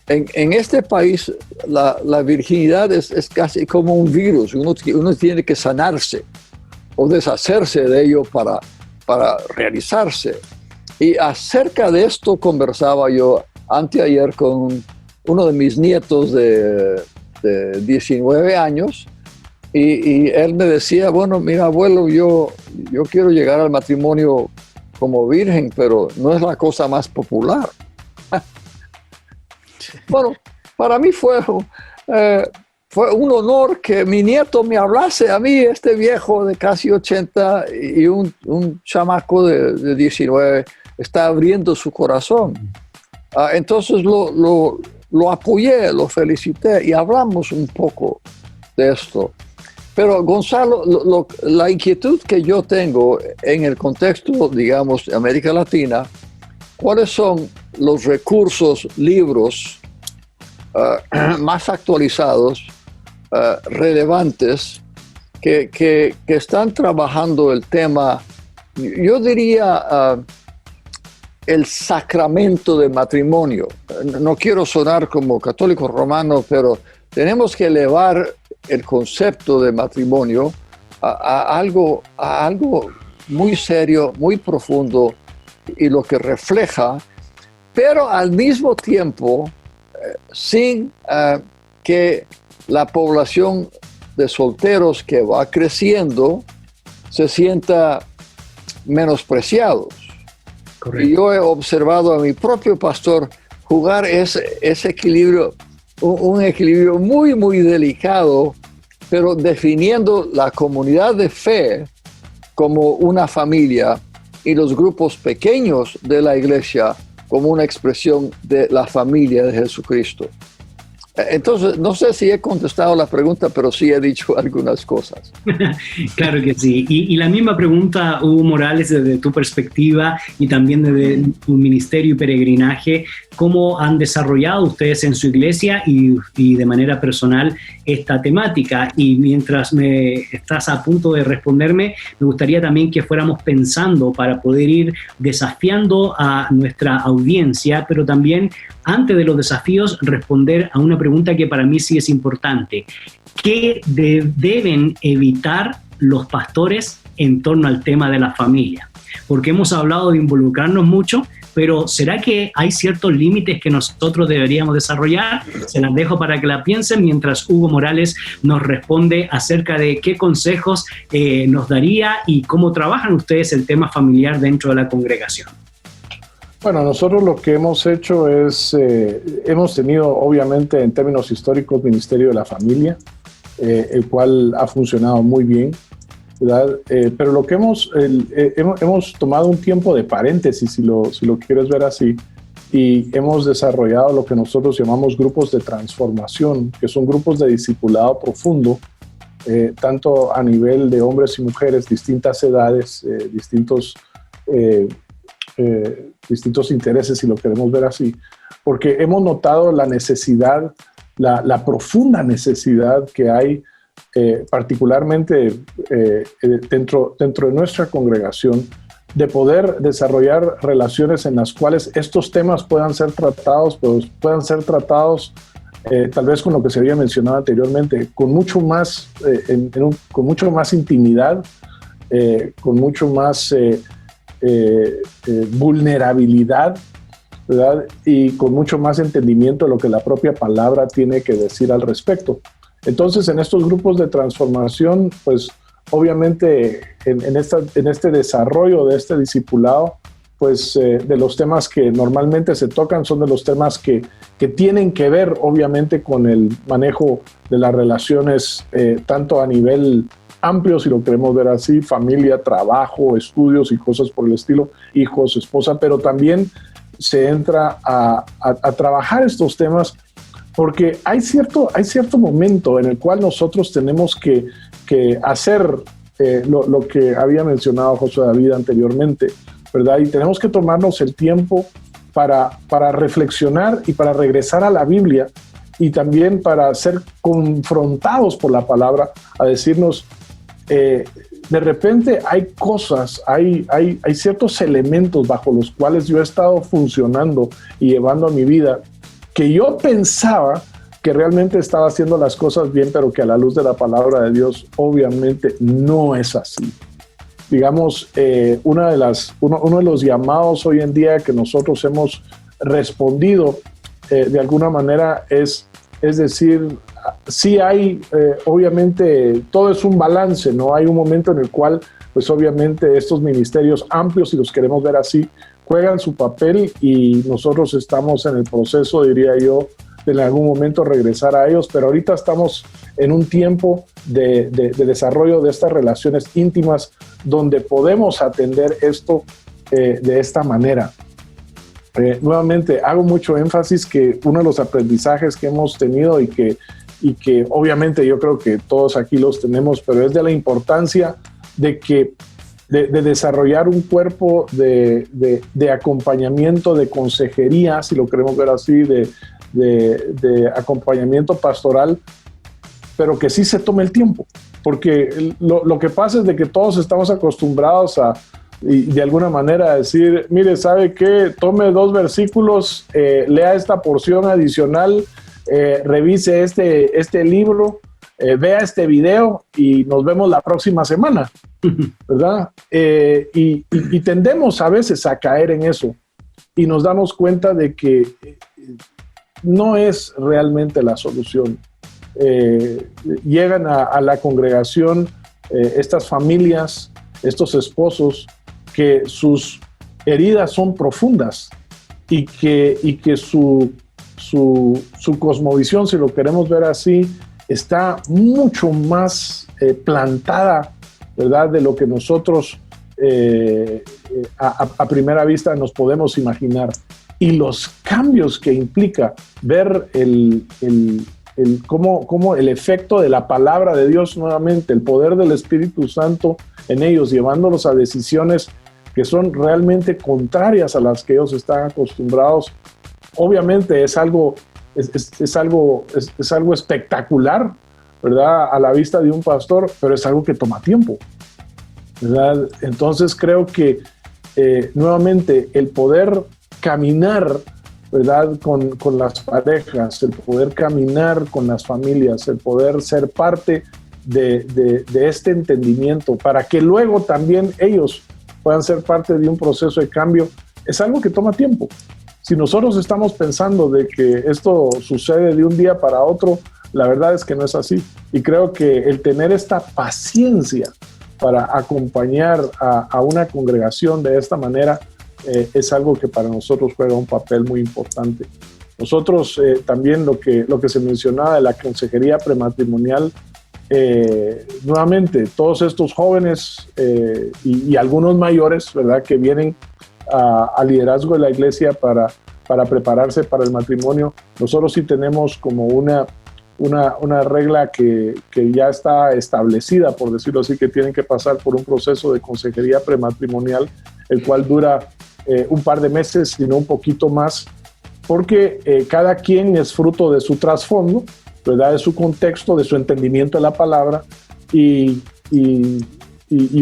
En este país la virginidad es casi como un virus. Uno tiene que sanarse o deshacerse de ello para realizarse. Y acerca de esto conversaba yo anteayer con uno de mis nietos de 19 años y él me decía, bueno, mira abuelo, yo quiero llegar al matrimonio como virgen, pero no es la cosa más popular. Bueno, para mí fue un honor que mi nieto me hablase a mí, este viejo de casi 80 y un chamaco de 19 está abriendo su corazón. Entonces lo apoyé, lo felicité y hablamos un poco de esto. Pero Gonzalo, la inquietud que yo tengo en el contexto, digamos, de América Latina, ¿cuáles son los recursos, libros más actualizados, relevantes, que están trabajando el tema, yo diría, el sacramento del matrimonio? No quiero sonar como católico romano, pero tenemos que elevar el concepto de matrimonio a algo muy serio, muy profundo, y lo que refleja, pero al mismo tiempo sin que la población de solteros que va creciendo se sienta menospreciados. Correcto. Y yo he observado a mi propio pastor jugar ese equilibrio, un equilibrio muy, muy delicado, pero definiendo la comunidad de fe como una familia y los grupos pequeños de la iglesia como una expresión de la familia de Jesucristo. Entonces, no sé si he contestado la pregunta, pero sí he dicho algunas cosas. Claro que sí. Y la misma pregunta, Hugo Morales, desde tu perspectiva y también desde tu ministerio y peregrinaje, ¿cómo han desarrollado ustedes en su iglesia y de manera personal esta temática? Y mientras me estás a punto de responderme, me gustaría también que fuéramos pensando para poder ir desafiando a nuestra audiencia, pero también antes de los desafíos responder a una pregunta que para mí sí es importante. ¿Qué deben evitar los pastores en torno al tema de la familia? Porque hemos hablado de involucrarnos mucho, pero ¿será que hay ciertos límites que nosotros deberíamos desarrollar? Se las dejo para que la piensen mientras Hugo Morales nos responde acerca de qué consejos nos daría y cómo trabajan ustedes el tema familiar dentro de la congregación. Bueno, nosotros lo que hemos hecho es, hemos tenido obviamente en términos históricos Ministerio de la Familia, el cual ha funcionado muy bien, ¿verdad? Pero lo que hemos tomado un tiempo de paréntesis, si lo quieres ver así, y hemos desarrollado lo que nosotros llamamos grupos de transformación, que son grupos de discipulado profundo, tanto a nivel de hombres y mujeres, distintas edades, distintos intereses, si lo queremos ver así, porque hemos notado la necesidad, la profunda necesidad que hay, particularmente dentro de nuestra congregación, de poder desarrollar relaciones en las cuales estos temas puedan ser tratados, tal vez con lo que se había mencionado anteriormente, con mucho más, con mucho más intimidad, con mucho más vulnerabilidad, ¿verdad? Y con mucho más entendimiento de lo que la propia palabra tiene que decir al respecto. Entonces, en estos grupos de transformación, pues obviamente en este desarrollo de este discipulado, pues de los temas que normalmente se tocan son de los temas que tienen que ver obviamente con el manejo de las relaciones, tanto a nivel amplio, si lo queremos ver así, familia, trabajo, estudios y cosas por el estilo, hijos, esposa, pero también se entra a trabajar estos temas porque hay cierto momento en el cual nosotros tenemos que hacer lo que había mencionado José David anteriormente, ¿verdad? Y tenemos que tomarnos el tiempo para reflexionar y para regresar a la Biblia y también para ser confrontados por la palabra, a decirnos de repente hay cosas, hay ciertos elementos bajo los cuales yo he estado funcionando y llevando a mi vida que yo pensaba que realmente estaba haciendo las cosas bien, pero que a la luz de la palabra de Dios obviamente no es así. Digamos, uno de los llamados hoy en día que nosotros hemos respondido de alguna manera es decir, sí hay, obviamente, todo es un balance, ¿no? Hay un momento en el cual, pues obviamente estos ministerios amplios, si los queremos ver así, juegan su papel y nosotros estamos en el proceso, diría yo, de en algún momento regresar a ellos, pero ahorita estamos en un tiempo de desarrollo de estas relaciones íntimas donde podemos atender esto de esta manera. Nuevamente, hago mucho énfasis que uno de los aprendizajes que hemos tenido y que obviamente yo creo que todos aquí los tenemos, pero es de la importancia de desarrollar un cuerpo de acompañamiento, de consejería, si lo queremos ver así, de acompañamiento pastoral, pero que sí se tome el tiempo, porque lo que pasa es de que todos estamos acostumbrados y de alguna manera decir, mire, ¿sabe qué? Tome 2 versículos, lea esta porción adicional, revise este libro, vea este video y nos vemos la próxima semana, ¿verdad? Y tendemos a veces a caer en eso y nos damos cuenta de que no es realmente la solución. Llegan a la congregación estas familias, estos esposos, que sus heridas son profundas y que su cosmovisión, si lo queremos ver así, está mucho más plantada, ¿verdad?, de lo que nosotros a primera vista nos podemos imaginar. Y los cambios que implica ver cómo el efecto de la palabra de Dios nuevamente, el poder del Espíritu Santo en ellos, llevándolos a decisiones que son realmente contrarias a las que ellos están acostumbrados, obviamente es algo espectacular, ¿verdad?, a la vista de un pastor, pero es algo que toma tiempo, ¿verdad? Entonces creo que nuevamente el poder caminar, ¿verdad?, con las parejas, el poder caminar con las familias, el poder ser parte de este entendimiento para que luego también ellos puedan ser parte de un proceso de cambio, es algo que toma tiempo. Si nosotros estamos pensando de que esto sucede de un día para otro, la verdad es que no es así. Y creo que el tener esta paciencia para acompañar a una congregación de esta manera es algo que para nosotros juega un papel muy importante. Nosotros también lo que se mencionaba de la consejería prematrimonial, nuevamente todos estos jóvenes y algunos mayores, ¿verdad?, que vienen al liderazgo de la iglesia para prepararse para el matrimonio, nosotros sí tenemos como una regla que ya está establecida, por decirlo así, que tienen que pasar por un proceso de consejería prematrimonial, el cual dura un par de meses, sino un poquito más, porque cada quien es fruto de su trasfondo, ¿verdad?, de su contexto, de su entendimiento de la palabra, y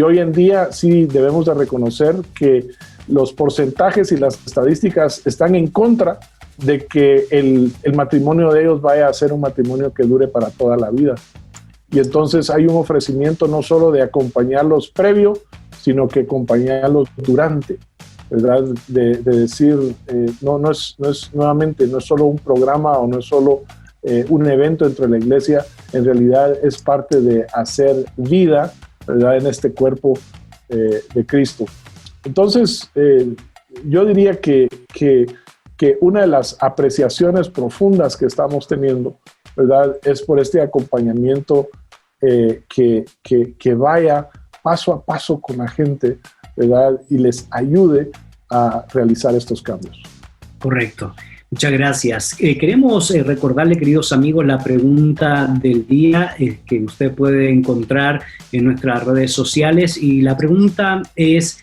hoy en día sí debemos de reconocer que los porcentajes y las estadísticas están en contra de que el matrimonio de ellos vaya a ser un matrimonio que dure para toda la vida. Y entonces hay un ofrecimiento no solo de acompañarlos previo, sino que acompañarlos durante, ¿verdad? De decir, no es nuevamente, no es solo un programa o no es solo un evento entre la iglesia, en realidad es parte de hacer vida, ¿verdad?, en este cuerpo de Cristo. Entonces, yo diría que una de las apreciaciones profundas que estamos teniendo, ¿verdad?, es por este acompañamiento que vaya paso a paso con la gente, ¿verdad?, y les ayude a realizar estos cambios. Correcto. Muchas gracias. Queremos recordarle, queridos amigos, la pregunta del día que usted puede encontrar en nuestras redes sociales. Y la pregunta es,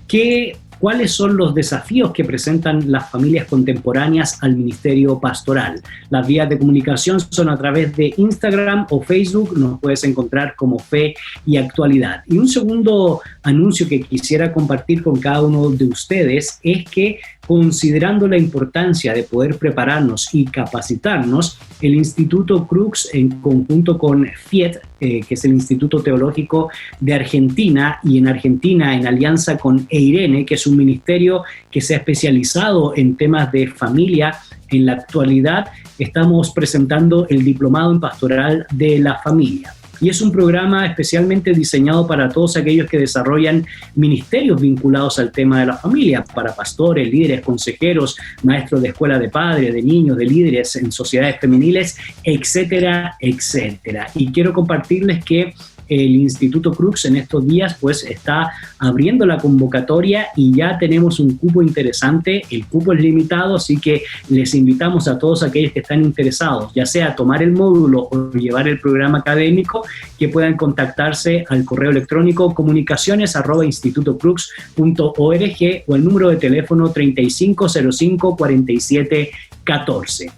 ¿qué cuáles son los desafíos que presentan las familias contemporáneas al ministerio pastoral. Las vías de comunicación son a través de Instagram o Facebook, nos puedes encontrar como Fe y Actualidad. Y un segundo anuncio que quisiera compartir con cada uno de ustedes es que, considerando la importancia de poder prepararnos y capacitarnos, el Instituto Crux, en conjunto con FIET, que es el Instituto Teológico de Argentina, y en Argentina en alianza con EIRENE, que es un ministerio que se ha especializado en temas de familia, en la actualidad estamos presentando el Diplomado en Pastoral de la Familia. Y es un programa especialmente diseñado para todos aquellos que desarrollan ministerios vinculados al tema de la familia, para pastores, líderes, consejeros, maestros de escuela de padres, de niños, de líderes en sociedades femeniles, etcétera, etcétera. Y quiero compartirles que el Instituto Crux en estos días pues está abriendo la convocatoria y ya tenemos un cupo interesante. El cupo es limitado, así que les invitamos a todos aquellos que están interesados, ya sea tomar el módulo o llevar el programa académico, que puedan contactarse al correo electrónico comunicaciones@institutocrux.org o el número de teléfono 3505-4714.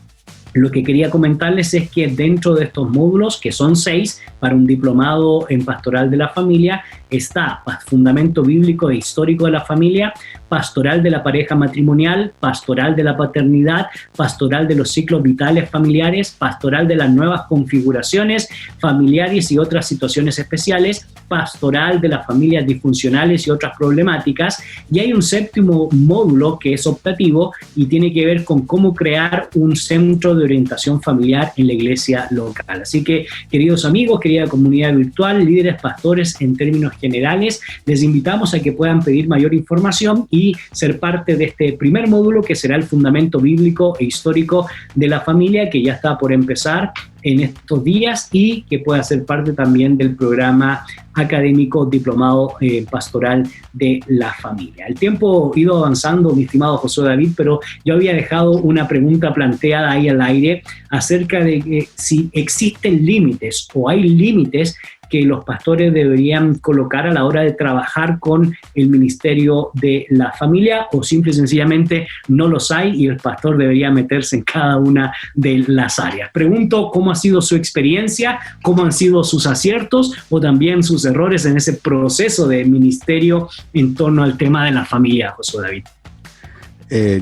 Lo que quería comentarles es que dentro de estos módulos, que son 6 para un diplomado en pastoral de la familia, está fundamento bíblico e histórico de la familia, pastoral de la pareja matrimonial, pastoral de la paternidad, pastoral de los ciclos vitales familiares, pastoral de las nuevas configuraciones familiares y otras situaciones especiales, pastoral de las familias disfuncionales y otras problemáticas, y hay un séptimo módulo que es optativo y tiene que ver con cómo crear un centro de orientación familiar en la iglesia local. Así que, queridos amigos, querida comunidad virtual, líderes, pastores, en términos generales, les invitamos a que puedan pedir mayor información y ser parte de este primer módulo, que será el fundamento bíblico e histórico de la familia, que ya está por empezar en estos días, y que pueda ser parte también del programa académico diplomado pastoral de la familia. El tiempo ha ido avanzando, mi estimado Josué David, pero yo había dejado una pregunta planteada ahí al aire acerca de si existen límites o hay límites que los pastores deberían colocar a la hora de trabajar con el ministerio de la familia, o simple y sencillamente no los hay y el pastor debería meterse en cada una de las áreas. Pregunto cómo ha sido su experiencia, cómo han sido sus aciertos o también sus errores en ese proceso de ministerio en torno al tema de la familia, Josué David.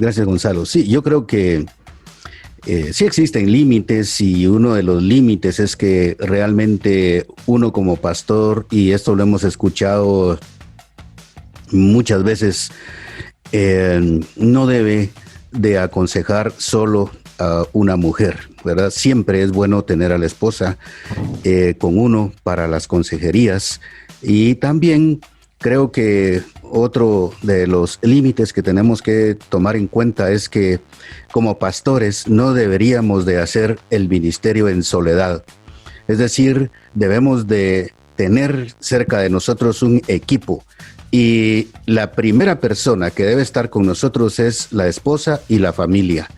Gracias, Gonzalo. Sí, yo creo que sí existen límites, y uno de los límites es que realmente uno como pastor, y esto lo hemos escuchado muchas veces, no debe de aconsejar solo a una mujer, ¿verdad? Siempre es bueno tener a la esposa con uno para las consejerías. Y también creo que otro de los límites que tenemos que tomar en cuenta es que como pastores no deberíamos de hacer el ministerio en soledad. Es decir, debemos de tener cerca de nosotros un equipo, y la primera persona que debe estar con nosotros es la esposa y la familia.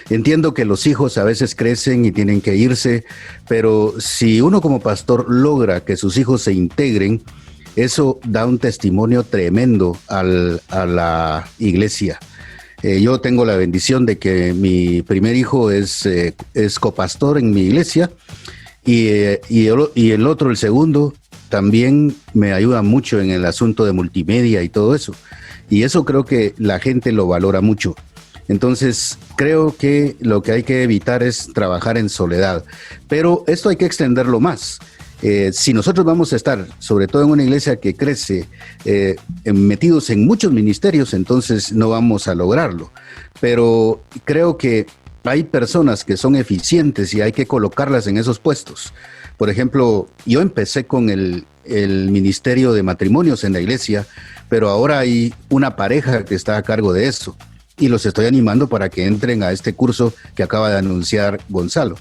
Entiendo que los hijos a veces crecen y tienen que irse, pero si uno como pastor logra que sus hijos se integren, eso da un testimonio tremendo a la iglesia. Yo tengo la bendición de que mi primer hijo es copastor en mi iglesia, y el otro, el segundo, también me ayuda mucho en el asunto de multimedia y todo eso. Y eso creo que la gente lo valora mucho. Entonces, creo que lo que hay que evitar es trabajar en soledad. Pero esto hay que extenderlo más. Si nosotros vamos a estar, sobre todo en una iglesia que crece, metidos en muchos ministerios, entonces no vamos a lograrlo. Pero creo que hay personas que son eficientes y hay que colocarlas en esos puestos. Por ejemplo, yo empecé con el ministerio de matrimonios en la iglesia, pero ahora hay una pareja que está a cargo de eso, y los estoy animando para que entren a este curso que acaba de anunciar Gonzalo.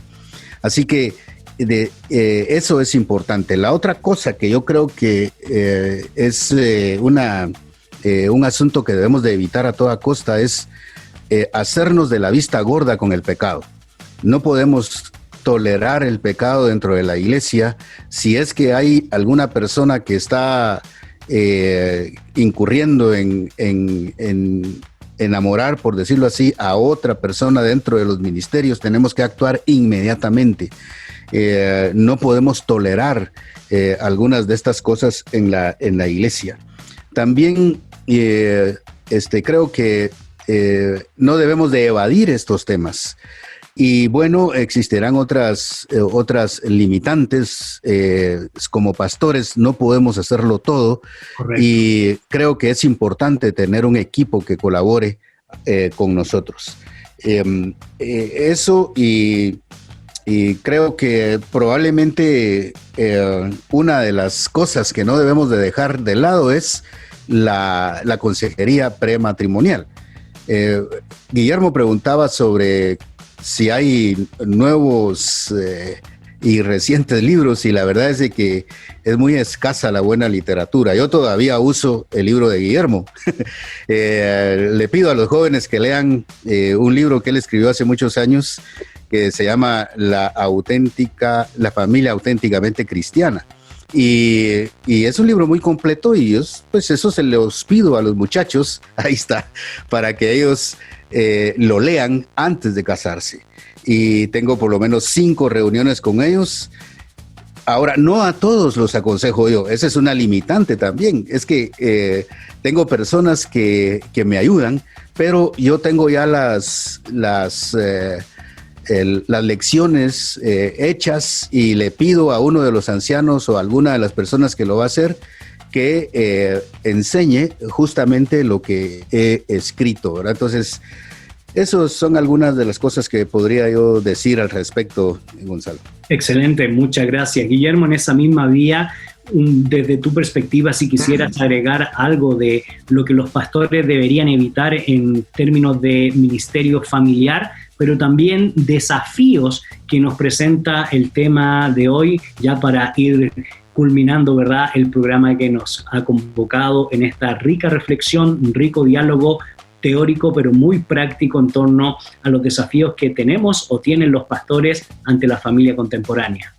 Así que eso es importante. La otra cosa que yo creo que es un asunto que debemos de evitar a toda costa es hacernos de la vista gorda con el pecado. No podemos tolerar el pecado dentro de la iglesia. Si es que hay alguna persona que está incurriendo en enamorar, por decirlo así, a otra persona dentro de los ministerios, tenemos que actuar inmediatamente. No podemos tolerar algunas de estas cosas en la iglesia. También creo que no debemos de evadir estos temas. Y bueno, existirán otras limitantes. Como pastores no podemos hacerlo todo. Correcto. Y creo que es importante tener un equipo que colabore con nosotros. Eso y creo que probablemente una de las cosas que no debemos de dejar de lado es la consejería prematrimonial. Guillermo preguntaba sobre si hay nuevos y recientes libros, y la verdad es de que es muy escasa la buena literatura. Yo todavía uso el libro de Guillermo. Le pido a los jóvenes que lean un libro que él escribió hace muchos años que se llama La familia auténticamente cristiana. Y es un libro muy completo y pues eso se los pido a los muchachos, ahí está, para que ellos lo lean antes de casarse. Y tengo por lo menos 5 reuniones con ellos. Ahora, no a todos los aconsejo yo, esa es una limitante también. Es que tengo personas que me ayudan, pero yo tengo ya las lecciones hechas y le pido a uno de los ancianos o a alguna de las personas que lo va a hacer que enseñe justamente lo que he escrito, ¿verdad? Entonces, esas son algunas de las cosas que podría yo decir al respecto, Gonzalo. Excelente, muchas gracias. Guillermo, en esa misma vía, desde tu perspectiva, si quisieras agregar algo de lo que los pastores deberían evitar en términos de ministerio familiar, pero también desafíos que nos presenta el tema de hoy, ya para ir culminando, ¿verdad?, el programa que nos ha convocado en esta rica reflexión, un rico diálogo teórico, pero muy práctico en torno a los desafíos que tenemos o tienen los pastores ante la familia contemporánea.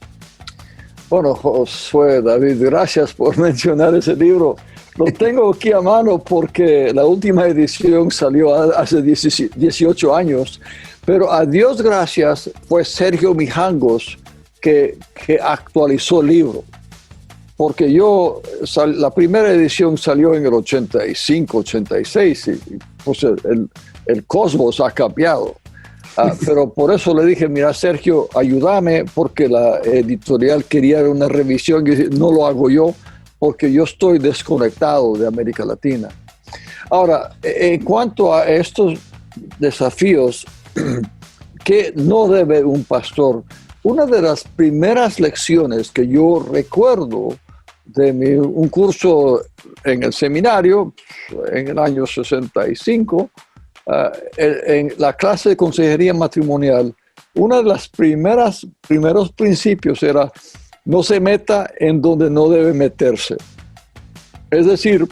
Bueno, Josué, David, gracias por mencionar ese libro. Lo tengo aquí a mano porque la última edición salió hace 18 años, pero a Dios gracias fue Sergio Mijangos que actualizó el libro. Porque la primera edición salió en el 85, 86, y pues el cosmos ha cambiado. Pero por eso le dije, mira, Sergio, ayúdame, porque la editorial quería una revisión y no lo hago yo, porque yo estoy desconectado de América Latina. Ahora, en cuanto a estos desafíos que no debe un pastor, una de las primeras lecciones que yo recuerdo de un curso en el seminario, en el año 65, en la clase de consejería matrimonial, uno de los primeros principios era: no se meta en donde no debe meterse. Es decir,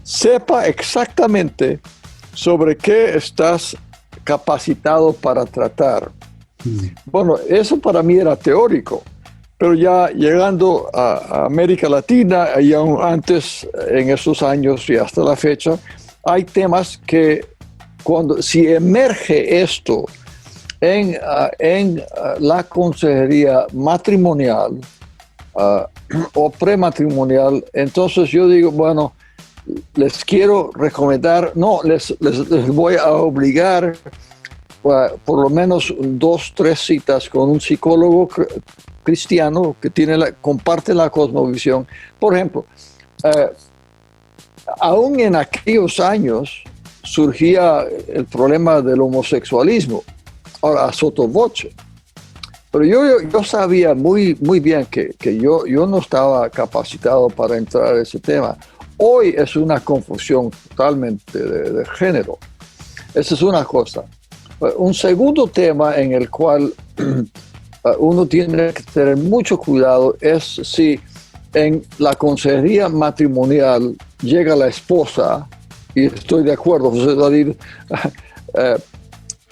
sepa exactamente sobre qué estás capacitado para tratar. Bueno, eso para mí era teórico, pero ya llegando a América Latina, y aún antes, en esos años y hasta la fecha, hay temas que si emerge esto en la consejería matrimonial o prematrimonial, entonces yo digo, bueno, les quiero recomendar, les voy a obligar por lo menos 2-3 citas con un psicólogo cristiano que comparte la cosmovisión. Por ejemplo, aún en aquellos años surgía el problema del homosexualismo, ahora a sottovoce. Pero yo sabía muy bien que yo no estaba capacitado para entrar en ese tema. Hoy es una confusión totalmente de género. Esa es una cosa. Un segundo tema en el cual uno tiene que tener mucho cuidado es si en la consejería matrimonial llega la esposa, y estoy de acuerdo, José David,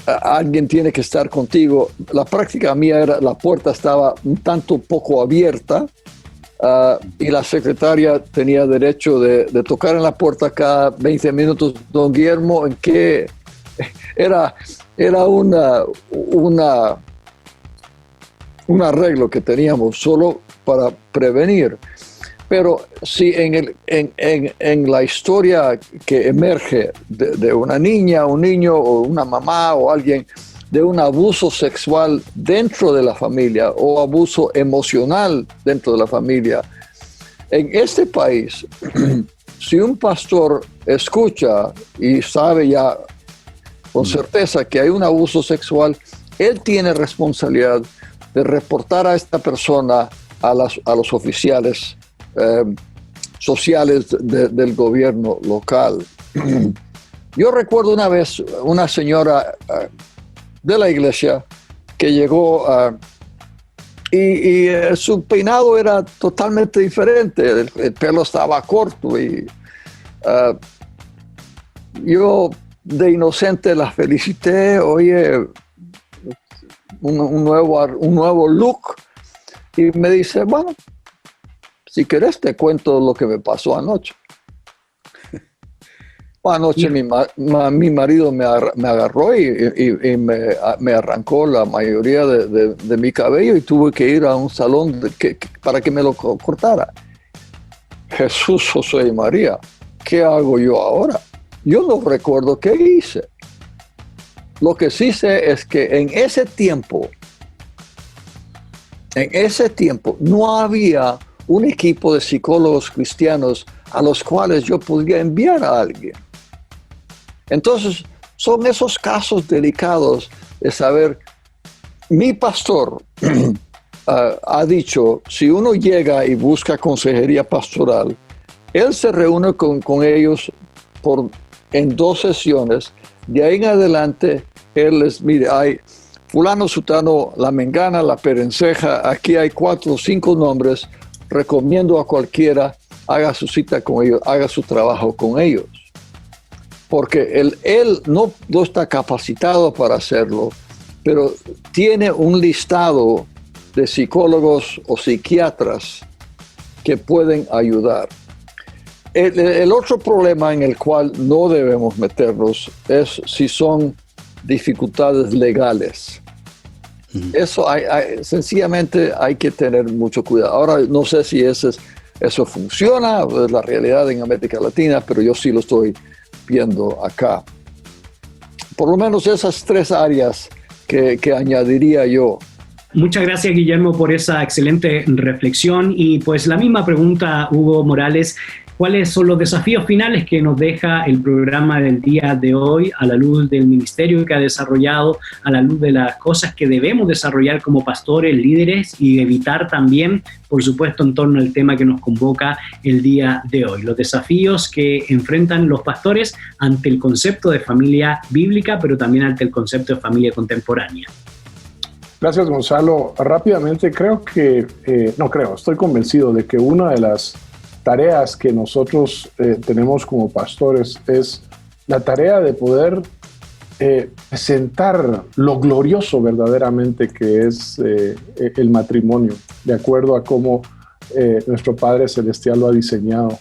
alguien tiene que estar contigo. La práctica mía era, la puerta estaba un tanto poco abierta, y la secretaria tenía derecho de tocar en la puerta cada 20 minutos. Don Guillermo, en que era un arreglo que teníamos solo para prevenir. Pero si en la historia que emerge de una niña, un niño o una mamá o alguien de un abuso sexual dentro de la familia o abuso emocional dentro de la familia, en este país, si un pastor escucha y sabe ya con certeza que hay un abuso sexual, él tiene responsabilidad de reportar a esta persona a los oficiales sociales del gobierno local. Yo recuerdo una vez una señora de la iglesia que llegó y su peinado era totalmente diferente, el pelo estaba corto y yo de inocente la felicité, oye, un nuevo look, y me dice, bueno, si querés te cuento lo que me pasó anoche. Anoche mi marido me agarró y me arrancó la mayoría de mi cabello y tuve que ir a un salón para que me lo cortara. Jesús, José y María, ¿qué hago yo ahora? Yo no recuerdo qué hice. Lo que sí sé es que en ese tiempo no había un equipo de psicólogos cristianos a los cuales yo podría enviar a alguien. Entonces, son esos casos delicados de saber, mi pastor ha dicho, si uno llega y busca consejería pastoral, él se reúne con ellos en 2 sesiones, de ahí en adelante, él les mire, hay fulano, sutano, la mengana, la perenceja, aquí hay 4 o 5 nombres, recomiendo a cualquiera, haga su cita con ellos, haga su trabajo con ellos. Porque él no está capacitado para hacerlo, pero tiene un listado de psicólogos o psiquiatras que pueden ayudar. El otro problema en el cual no debemos meternos es si son dificultades legales. Eso sencillamente hay que tener mucho cuidado. Ahora no sé si eso funciona, es la realidad en América Latina, pero yo sí lo estoy viendo acá. Por lo menos esas 3 áreas que añadiría yo. Muchas gracias, Guillermo, por esa excelente reflexión. Y pues la misma pregunta, Hugo Morales, ¿cuáles son los desafíos finales que nos deja el programa del día de hoy a la luz del ministerio que ha desarrollado, a la luz de las cosas que debemos desarrollar como pastores, líderes y evitar también, por supuesto, en torno al tema que nos convoca el día de hoy? Los desafíos que enfrentan los pastores ante el concepto de familia bíblica, pero también ante el concepto de familia contemporánea. Gracias, Gonzalo. Rápidamente, estoy convencido de que una de las tareas que nosotros tenemos como pastores es la tarea de poder presentar lo glorioso verdaderamente que es el matrimonio, de acuerdo a cómo nuestro Padre Celestial lo ha diseñado.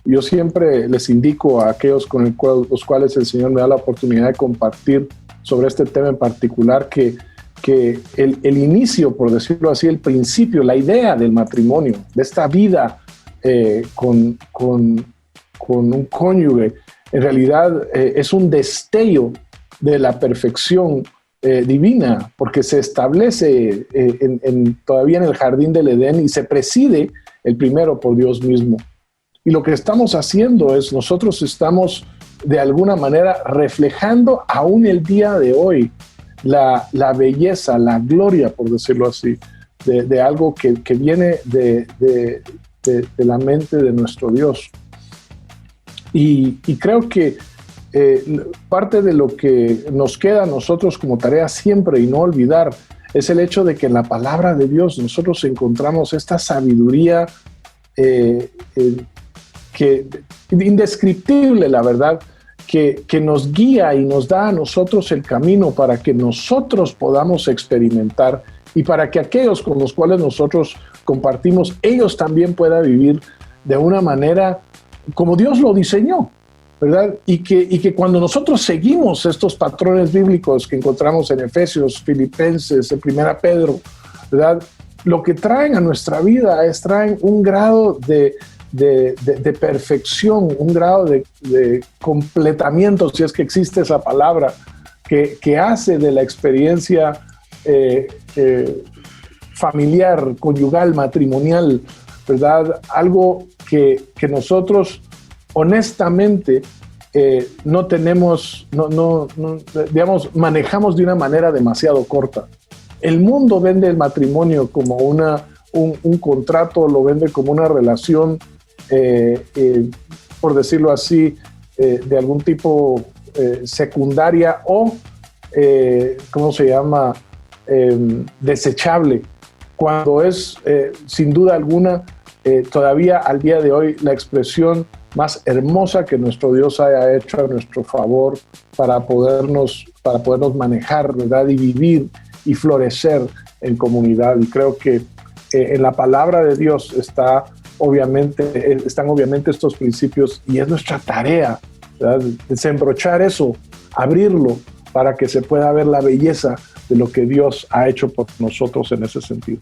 Yo siempre les indico a aquellos con los cuales el Señor me da la oportunidad de compartir sobre este tema en particular que el inicio, por decirlo así, el principio, la idea del matrimonio, de esta vida con un cónyuge, en realidad es un destello de la perfección divina, porque se establece todavía en el jardín del Edén y se preside el primero por Dios mismo. Y lo que estamos haciendo es, nosotros estamos de alguna manera reflejando aún el día de hoy la belleza, la gloria, por decirlo así, de algo que viene de la mente de nuestro Dios. Y creo que parte de lo que nos queda a nosotros como tarea siempre y no olvidar es el hecho de que en la palabra de Dios nosotros encontramos esta sabiduría indescriptible, la verdad, que nos guía y nos da a nosotros el camino para que nosotros podamos experimentar y para que aquellos con los cuales nosotros compartimos, ellos también puedan vivir de una manera como Dios lo diseñó, ¿verdad? Y que cuando nosotros seguimos estos patrones bíblicos que encontramos en Efesios, Filipenses, en 1 Pedro, ¿verdad? Lo que traen a nuestra vida traen un grado de perfección, un grado de completamiento, si es que existe esa palabra, que hace de la experiencia familiar, conyugal, matrimonial, ¿verdad? Algo que nosotros honestamente no tenemos, digamos, manejamos de una manera demasiado corta. El mundo vende el matrimonio como un contrato, lo vende como una relación, por decirlo así, de algún tipo secundaria o, ¿cómo se llama?, desechable, cuando es, sin duda alguna, todavía al día de hoy, la expresión más hermosa que nuestro Dios haya hecho a nuestro favor para podernos manejar, ¿verdad?, y vivir y florecer en comunidad. Y creo que en la palabra de Dios están obviamente estos principios, y es nuestra tarea, ¿verdad?, desembrochar eso, abrirlo para que se pueda ver la belleza de lo que Dios ha hecho por nosotros en ese sentido.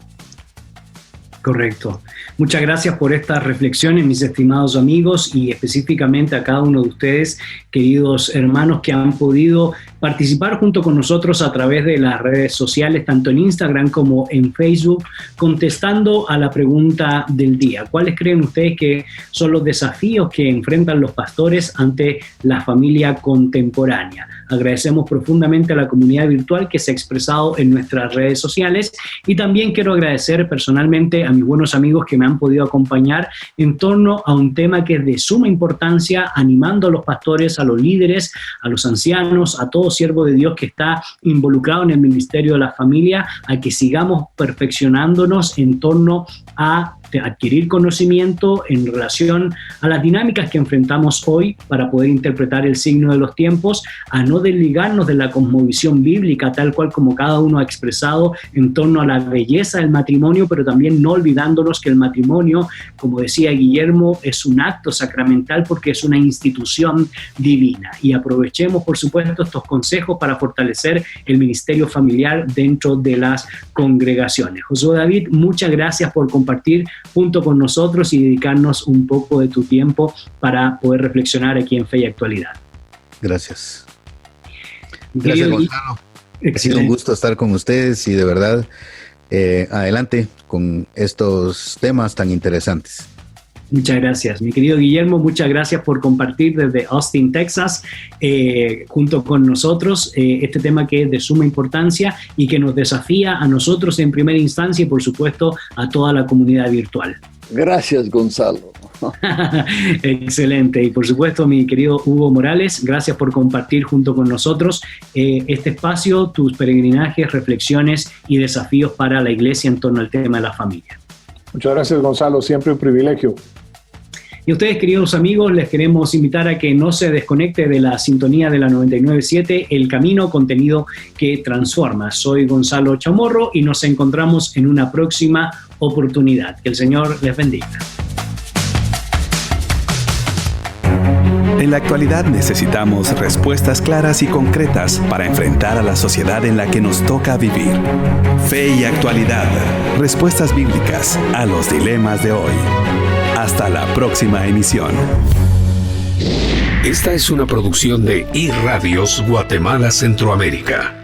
Correcto. Muchas gracias por estas reflexiones, mis estimados amigos, y específicamente a cada uno de ustedes, queridos hermanos, que han podido participar junto con nosotros a través de las redes sociales, tanto en Instagram como en Facebook, contestando a la pregunta del día. ¿Cuáles creen ustedes que son los desafíos que enfrentan los pastores ante la familia contemporánea? Agradecemos profundamente a la comunidad virtual que se ha expresado en nuestras redes sociales, y también quiero agradecer personalmente a mis buenos amigos que me han podido acompañar en torno a un tema que es de suma importancia, animando a los pastores, a los líderes, a los ancianos, a todo siervo de Dios que está involucrado en el ministerio de la familia, a que sigamos perfeccionándonos en torno a adquirir conocimiento en relación a las dinámicas que enfrentamos hoy para poder interpretar el signo de los tiempos, a no desligarnos de la cosmovisión bíblica tal cual como cada uno ha expresado en torno a la belleza del matrimonio, pero también no olvidándonos que el matrimonio, como decía Guillermo, es un acto sacramental porque es una institución divina. Y aprovechemos, por supuesto, estos consejos para fortalecer el ministerio familiar dentro de las congregaciones. Josué David, muchas gracias por compartir junto con nosotros y dedicarnos un poco de tu tiempo para poder reflexionar aquí en Fe y Actualidad. Gracias. Gracias, Gonzalo. Ha sido un gusto estar con ustedes y de verdad, adelante con estos temas tan interesantes. Muchas gracias. Mi querido Guillermo, muchas gracias por compartir desde Austin, Texas, junto con nosotros este tema que es de suma importancia y que nos desafía a nosotros en primera instancia y, por supuesto, a toda la comunidad virtual. Gracias, Gonzalo. Excelente. Y, por supuesto, mi querido Hugo Morales, gracias por compartir junto con nosotros este espacio, tus peregrinajes, reflexiones y desafíos para la iglesia en torno al tema de la familia. Muchas gracias, Gonzalo. Siempre un privilegio. Y ustedes, queridos amigos, les queremos invitar a que no se desconecte de la sintonía de la 99.7, El Camino, contenido que transforma. Soy Gonzalo Chamorro y nos encontramos en una próxima oportunidad. Que el Señor les bendiga. En la actualidad necesitamos respuestas claras y concretas para enfrentar a la sociedad en la que nos toca vivir. Fe y actualidad. Respuestas bíblicas a los dilemas de hoy. Hasta la próxima emisión. Esta es una producción de iRadios Guatemala Centroamérica.